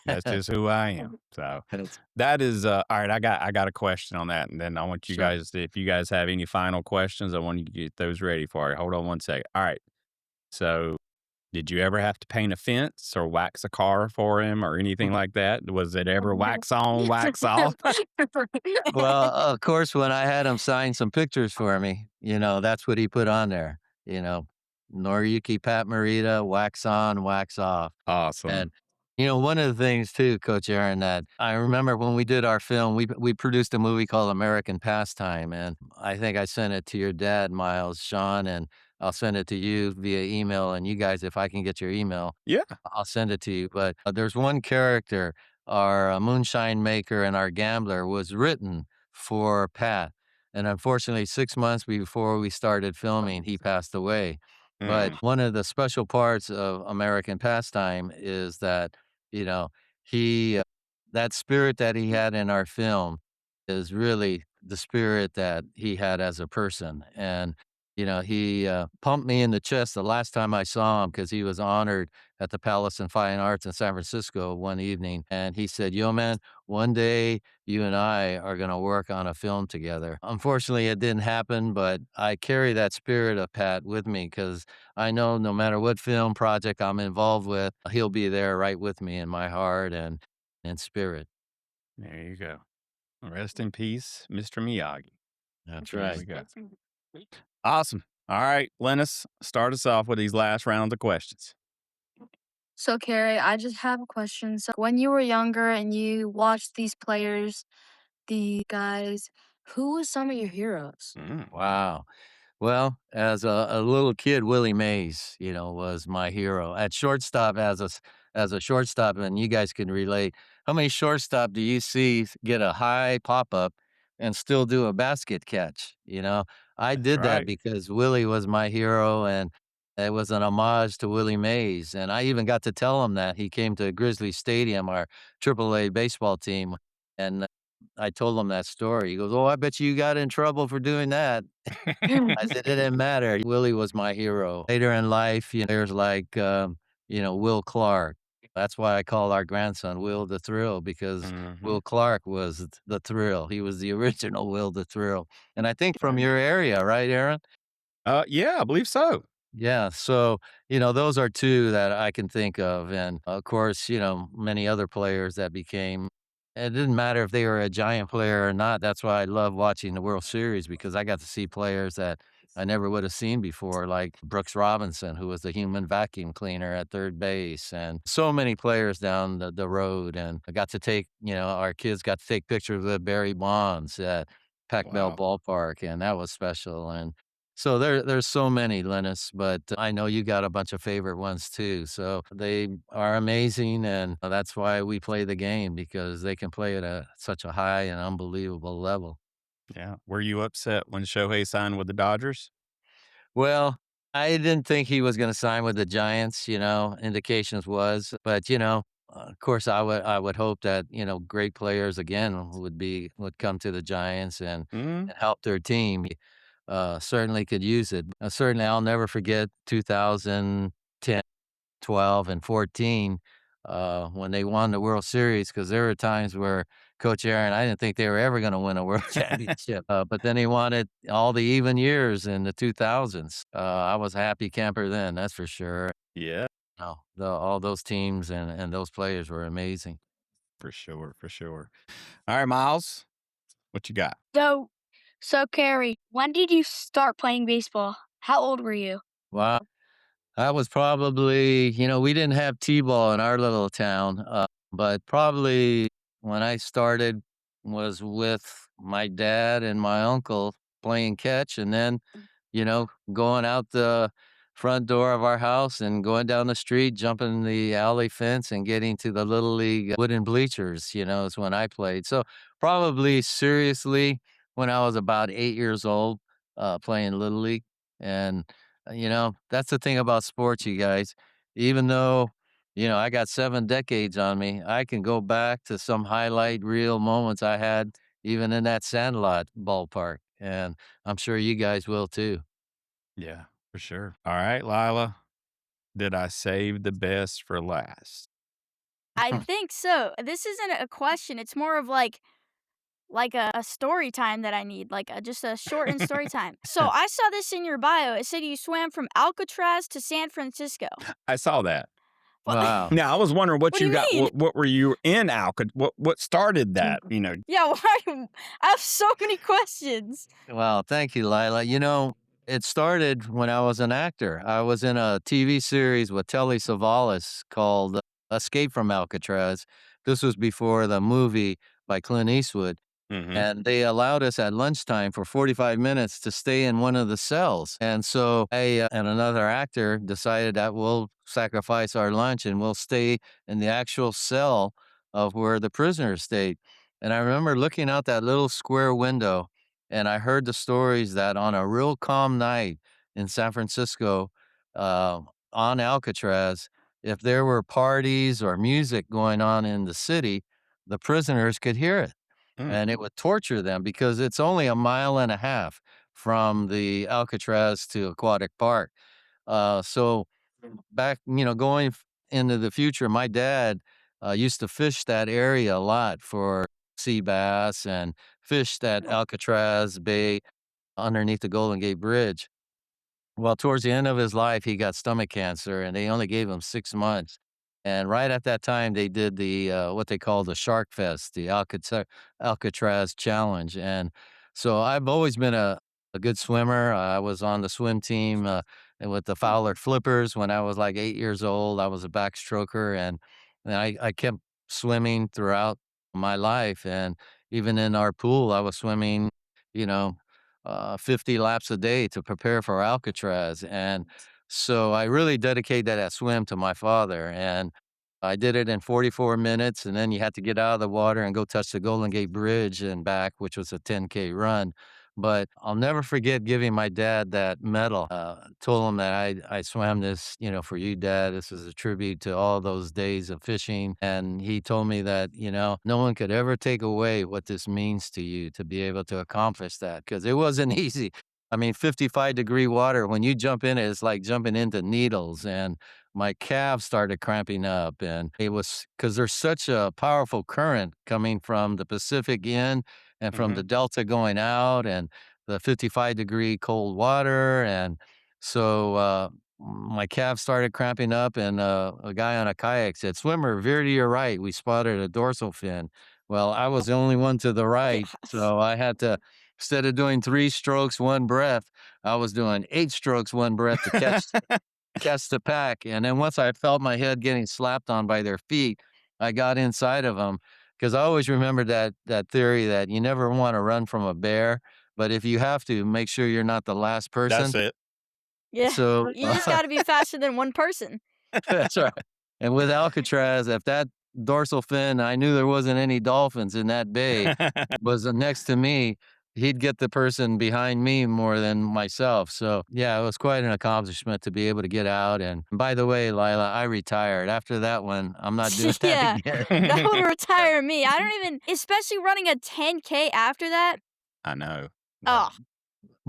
that's just who I am. So It's that is all right. I got a question on that, and then I want you sure. guys if you guys have any final questions, I want you to get those ready for you. Hold on one second. All right. So did you ever have to paint a fence or wax a car for him or anything like that? Was it ever wax on, wax off? Well, of course, when I had him sign some pictures for me, that's what he put on there, you know, Noriyuki Pat Morita, wax on, wax off. Awesome. And, one of the things too, Coach Aaron, that I remember when we did our film, we produced a movie called American Pastime, and I think I sent it to your dad, Miles, Sean, and I'll send it to you via email. And you guys, if I can get your email, Yeah. I'll send it to you. But there's one character, our moonshine maker and our gambler, was written for Pat. And unfortunately, 6 months before we started filming, he passed away. But Mm, one of the special parts of American Pastime is that, you know, that spirit that he had in our film is really the spirit that he had as a person. And, he pumped me in the chest the last time I saw him because he was honored at the Palace and Fine Arts in San Francisco one evening. And he said, "Yo, man, one day you and I are going to work on a film together." Unfortunately, it didn't happen, but I carry that spirit of Pat with me because I know no matter what film project I'm involved with, he'll be there right with me in my heart and spirit. there you go. Rest in peace, Mr. Miyagi. That's There right. we go. Awesome. All right, Lennis, start us off with these last rounds of questions. So, Carrie, I just have a question. So, when you were younger and you watched these players, the guys, who was some of your heroes? Mm, Wow. Well, as a little kid, Willie Mays, was my hero. At shortstop, as a shortstop, and you guys can relate, how many shortstop do you see get a high pop up and still do a basket catch? I that's did that right. because Willie was my hero, and it was an homage to Willie Mays. And I even got to tell him that he came to Grizzly Stadium, our AAA baseball team, and I told him that story. He goes, "Oh, I bet you got in trouble for doing that." I said, "It didn't matter. Willie was my hero." Later in life, there's like, Will Clark. That's why I call our grandson Will the Thrill because Mhm. Will Clark was the thrill. He was the original Will the Thrill. And I think from Right. your area, right, Aaron? Yeah, I believe so. Yeah, so, those are 2 that I can think of, and, of course, many other players that became it didn't matter if they were a giant player or not, that's why I love watching the World Series because I got to see players that I never would have seen before, like Brooks Robinson, who was the human vacuum cleaner at third base, and so many players down the road, and I got to take our kids got to take pictures with Barry Bonds at Pac Bell Wow. Ballpark, and that was special, and so there's so many, Lennis, but I know you got a bunch of favorite ones too. So they are amazing, and that's why we play the game because they can play at such a high and unbelievable level. Yeah. Were you upset when Shohei signed with the Dodgers? Well, I didn't think he was going to sign with the Giants. Indications was, but of course, I would hope that great players again would come to the Giants Mm, and help their team. Certainly could use it. Certainly, I'll never forget 2010, 12, and 14. when they won the World Series, because there were times where Coach Aaron, I didn't think they were ever going to win a world championship. But then he won it all the even years in the 2000s. I was a happy camper then, that's for sure. Yeah, All those teams and those players were amazing. for sure, for sure. All right, Miles, what you got? So, so Carrie, when did you start playing baseball? How old were you? Wow. I was probably, we didn't have T-ball in our little town, but probably when I started was with my dad and my uncle playing catch, and then, going out the front door of our house and going down the street, jumping the alley fence and getting to the little league wooden bleachers, is when I played. So probably seriously when I was about 8 years old, playing little league. And that's the thing about sports, you guys. Even though, I got 7 decades on me, I can go back to some highlight reel moments I had even in that Sandlot ballpark, and I'm sure you guys will too. Yeah, for sure. All right, Lila, did I save the best for last? I think so. This isn't a question. It's more of like a story time that I need, like just a shortened story time. So I saw this in your bio. It said you swam from Alcatraz to San Francisco. I saw that. What? Wow. Now, I was wondering What what do you you got. mean? What were you in Alcatraz? What started that? Yeah, why? I have so many questions. Well, thank you, Lila. It started when I was an actor. I was in a TV series with Telly Savalas called Escape from Alcatraz. This was before the movie by Clint Eastwood. Mm-hmm. And they allowed us at lunchtime for 45 minutes to stay in one of the cells. And so I and another actor decided that we'll sacrifice our lunch and we'll stay in the actual cell of where the prisoners stayed. And I remember looking out that little square window and I heard the stories that on a real calm night in San Francisco, uh, on Alcatraz, if there were parties or music going on in the city, the prisoners could hear it Mm. and it would torture them because it's only a mile and a half from the Alcatraz to Aquatic Park. So back, into the future, my dad used to fish that area a lot for sea bass and fished at Alcatraz Bay underneath the Golden Gate Bridge. Well, towards the end of his life, he got stomach cancer, and they only gave him 6 months. And right at that time, they did the, what they call the Shark Fest, the Alcatraz Challenge, and so I've always been a good swimmer. I was on the swim team, and with the Fowler Flippers when I was, like, 8 years old. I was a backstroker, and I kept swimming throughout my life, and even in our pool, I was swimming, you know, 50 laps a day to prepare for Alcatraz. And so I really dedicated that swim to my father. And I did it in 44 minutes. And then you had to get out of the water and go touch the Golden Gate Bridge and back, which was a 10K run. But I'll never forget giving my dad that medal. Told him that I swam this, for you, Dad. This is a tribute to all those days of fishing. And he told me that, no one could ever take away what this means to you to be able to accomplish that because it wasn't easy. I mean, 55-degree water, when you jump in it, it's like jumping into needles. And my calves started cramping up. And it was because there's such a powerful current coming from the Pacific in and from Mm-hmm. the Delta going out and the 55-degree cold water. And so my calves started cramping up, and a guy on a kayak said, "Swimmer, veer to your right. We spotted a dorsal fin." Well, I was the only one to the right. Gosh. So I had to, instead of doing 3 strokes, 1 breath, I was doing 8 strokes, 1 breath to catch the pack. And then once I felt my head getting slapped on by their feet, I got inside of them because I always remember that theory that you never want to run from a bear, but if you have to, make sure you're not the last That's person. it. Yeah, So you just got to be faster than one person. that's right. And with Alcatraz, if that dorsal fin, I knew there wasn't any dolphins in that bay, was next to me, he'd get the person behind me more than myself. So yeah, it was quite an accomplishment to be able to get out. And by the way, Lila, I retired. After that one, I'm not doing that Yeah, again. that would retire me. I don't even, especially running a 10K after that. I know. Yeah. Oh,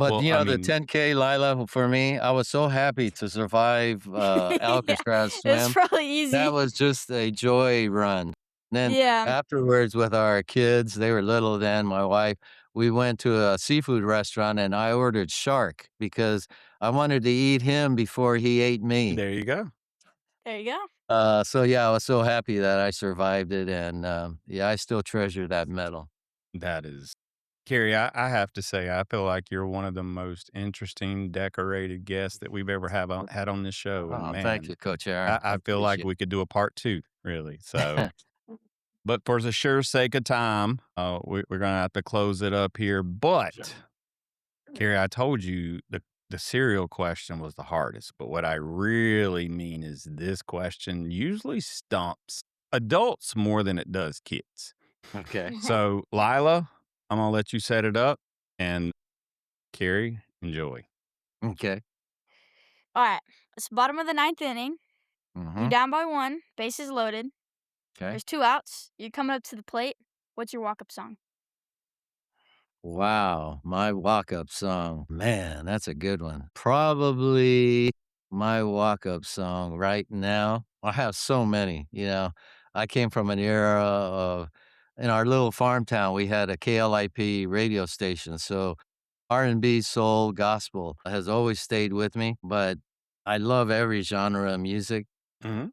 But, Well, I the mean, 10K, Lila, for me, I was so happy to survive, Yeah, Alcatraz it's swim. probably That easy. was just a joy run. Then Yeah. afterwards with our kids, they were little then, my wife, we went to a seafood restaurant and I ordered shark because I wanted to eat him before he ate me. there you go. There you go. So yeah, I was so happy that I survived it and, yeah, I still treasure that medal. That is Carrie, I have to say, I feel like you're one of the most interesting, decorated guests that we've ever had on this show, and Oh, thank man, you, Coach Aaron. I I I feel like appreciate we could do a part 2, really, so it. but for the sure sake of time, we're gonna have to close it up here, but, Carrie, I told you the cereal question was the hardest, but what I really mean is this question usually stumps adults more than it does kids. Okay. So, Lila, I'm gonna let you set it up, and Carrie, enjoy. Okay. All right. It's the bottom of the ninth inning. You're Mhm. down by one. Bases loaded. Okay. There's two outs. You're coming up to the plate. What's your walk-up song? Wow, my walk-up song. Man, that's a good one. Probably my walk-up song right now. I have so many. I came from an era of in our little farm town, we had a KLIP radio station, so R&B, soul, gospel has always stayed with me, but I love every genre of music. Mhm.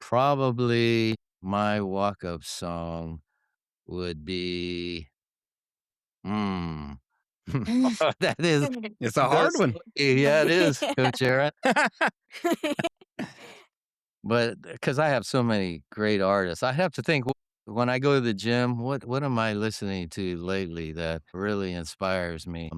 Probably my walk-up song would be, hmm. That is It's a hard that's one. yeah, it is, Coach Aaron, but because I have so many great artists, I have to think when I go to the gym, what am I listening to lately that really inspires me?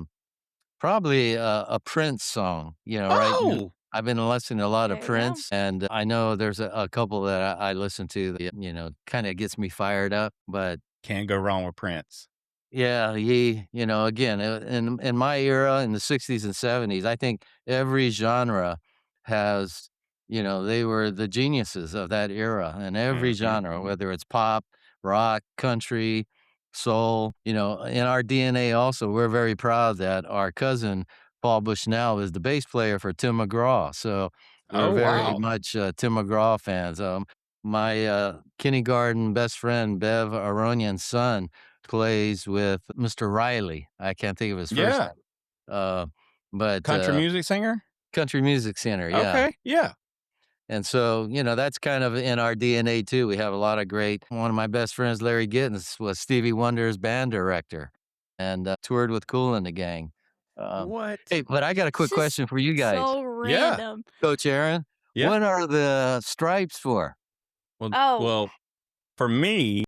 Probably a Prince song, right now. Oh! I've been listening to a lot of There you go. Prince, and I know there's a couple that I listen to that, kinda gets me fired up, but Can't go wrong with Prince. yeah, again, in my era, in the '60s and '70s, I think every genre has they were the geniuses of that era, and every Mhm. genre, whether it's pop, rock, country, soul, in our DNA also, we're very proud that our cousin, Paul Bushnell, is the bass player for Tim McGraw, so we're Oh, very wow. much, Tim McGraw fans. My, kindergarten best friend, Bev Aronyan's son, plays with Mr. Riley. I can't think of his first Yeah. name. Uh, but, Country music singer? country music center, yeah. Okay, yeah. And so, that's kind of in our DNA too. We have a lot of great one of my best friends, Larry Gittens, was Stevie Wonder's band director and, toured with Kool and the Gang. Um, What? hey, but I got a It's quick just question for you guys. so Yeah, random. Coach Aaron, yeah. what are the stripes for? Oh, Well, for me,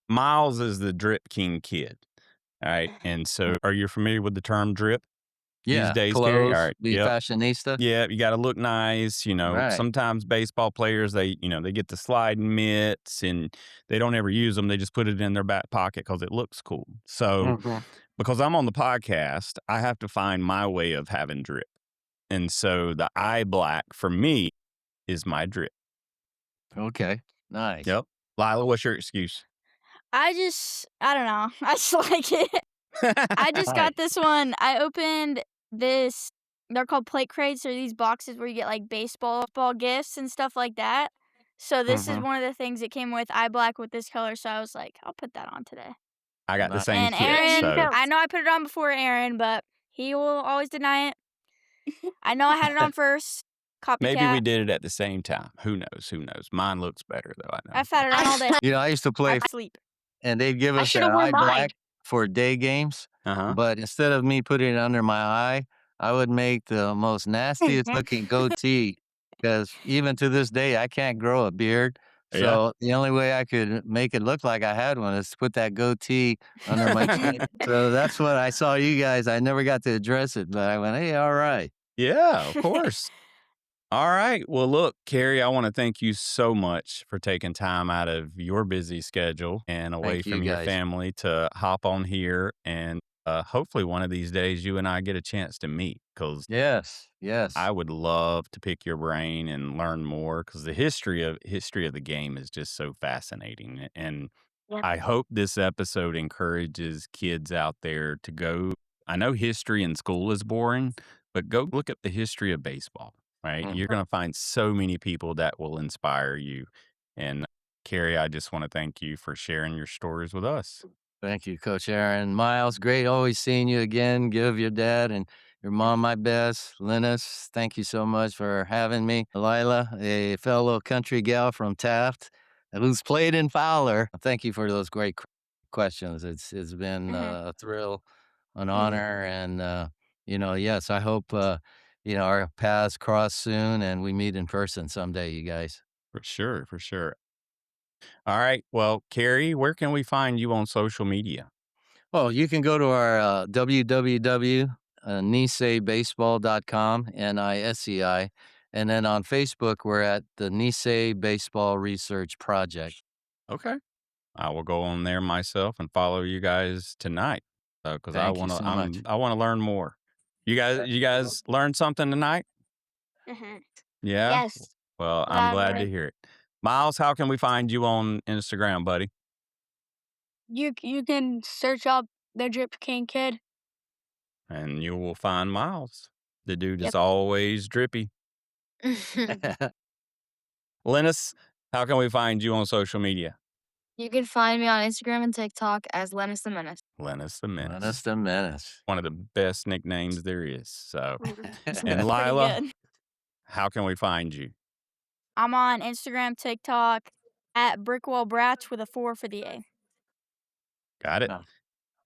Miles is the drip king kid, alright? And so are you familiar with the term drip these Yeah, days, Gary? clothes, Alright, be yep. fashionista? Yeah, you gotta look nice, Right. sometimes baseball players, they get the sliding mitts and they don't ever use them, they just put it in their back pocket because it looks cool. So, Mhm. because I'm on the podcast, I have to find my way of having drip, and so the eye black for me is my drip. Okay, nice. Yep. Lila, what's your excuse? I don't know. I just like it. I just Nice. got this one. I opened this. They're called plate crates. They're these boxes where you get like baseball ball gifts and stuff like that. So this is Mhm. one of the things that came with eye black with this color. So I was like, I'll put that on today. I got the same Nice. And kit, Yeah, me Aaron, so too. I know I put it on before Aaron, but he will always deny it. I know I had it on first. maybe we Copycat. did it at the same time. Who knows? Who knows? Mine looks better though, I know. I've had it on all day. I used to I play sleep. and they'd give I us should have that worn eye mine. black for day games, Uh-huh. but instead of me putting it under my eye, I would make the most nastiest looking goatee because even to this day, I can't grow a beard. Yeah. So the only way I could make it look like I had one is to put that goatee under my chin. So that's what I saw you guys. I never got to address it, but I went, hey, all right. Yeah, of course. All right. Well, look, Carrie, I want to thank you so much for taking time out of your busy schedule and away Thank you from your guys. family to hop on here. And hopefully, one of these days, you and I get a chance to meet because Yes, I yes. would love to pick your brain and learn more because the history of the game is just so fascinating. And Yep. I hope this episode encourages kids out there to go I know history in school is boring, but go look at the history of baseball, right? Mm. You're going to find so many people that will inspire you. And Kerry, I just want to thank you for sharing your stories with us. Thank you, Coach Aaron. Miles, great always seeing you again. Give your dad and your mom my best. Lennis, thank you so much for having me. Lila, a fellow country gal from Taft who's played in Fowler. Thank you for those great questions. It's been Mhm. a thrill, an Mhm. honor, and yes, I hope our paths cross soon and we meet in person someday, you guys. For sure, for sure. All right. Well, Kerry, where can we find you on social media? Well, you can go to our www, niseibaseball.com, NISEI. And then on Facebook, we're at the Nisei Baseball Research Project. Okay. I will go on there myself and follow you guys tonight because Thank you so much. I want to learn more. You guys learned something tonight? Mhm. Yeah. Yes. Well, I'm glad to Elaborate. hear it. Miles, how can we find you on Instagram, buddy? You can search up the Drip King kid. And you will find Miles. The dude is Yep. always drippy. Lennis, how can we find you on social media? You can find me on Instagram and TikTok as Lennis the Menace. Lennis the Menace. Menace the Menace. One of the best nicknames there is. So, and It's pretty Lila, good. how can we find you? I'm on Instagram, TikTok at Brickwell Brats with a 4 for the A. Got it. Oh,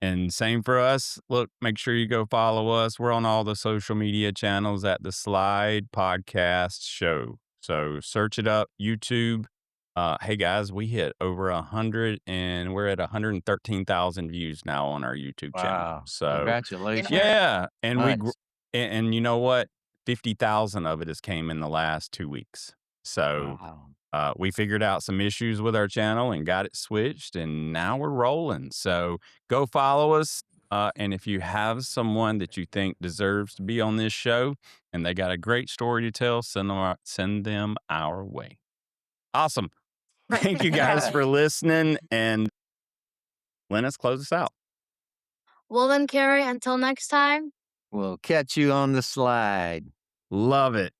And same for us. Look, make sure you go follow us. We're on all the social media channels at the Slide Podcast Show. So search it up, YouTube. Hey guys, we hit over 100 and we're at 113,000 views now on our YouTube channel. wow. So Congratulations. yeah, and Nice. and you know what? 50,000 of it has came in the last 2 weeks. So Wow. we figured out some issues with our channel and got it switched, and now we're rolling. So go follow us. And if you have someone that you think deserves to be on this show and they got a great story to tell, send them our way. Awesome. Thank you guys for listening. And Lennis, close us out. Well then, Carrie, until next time. We'll catch you on the slide. Love it.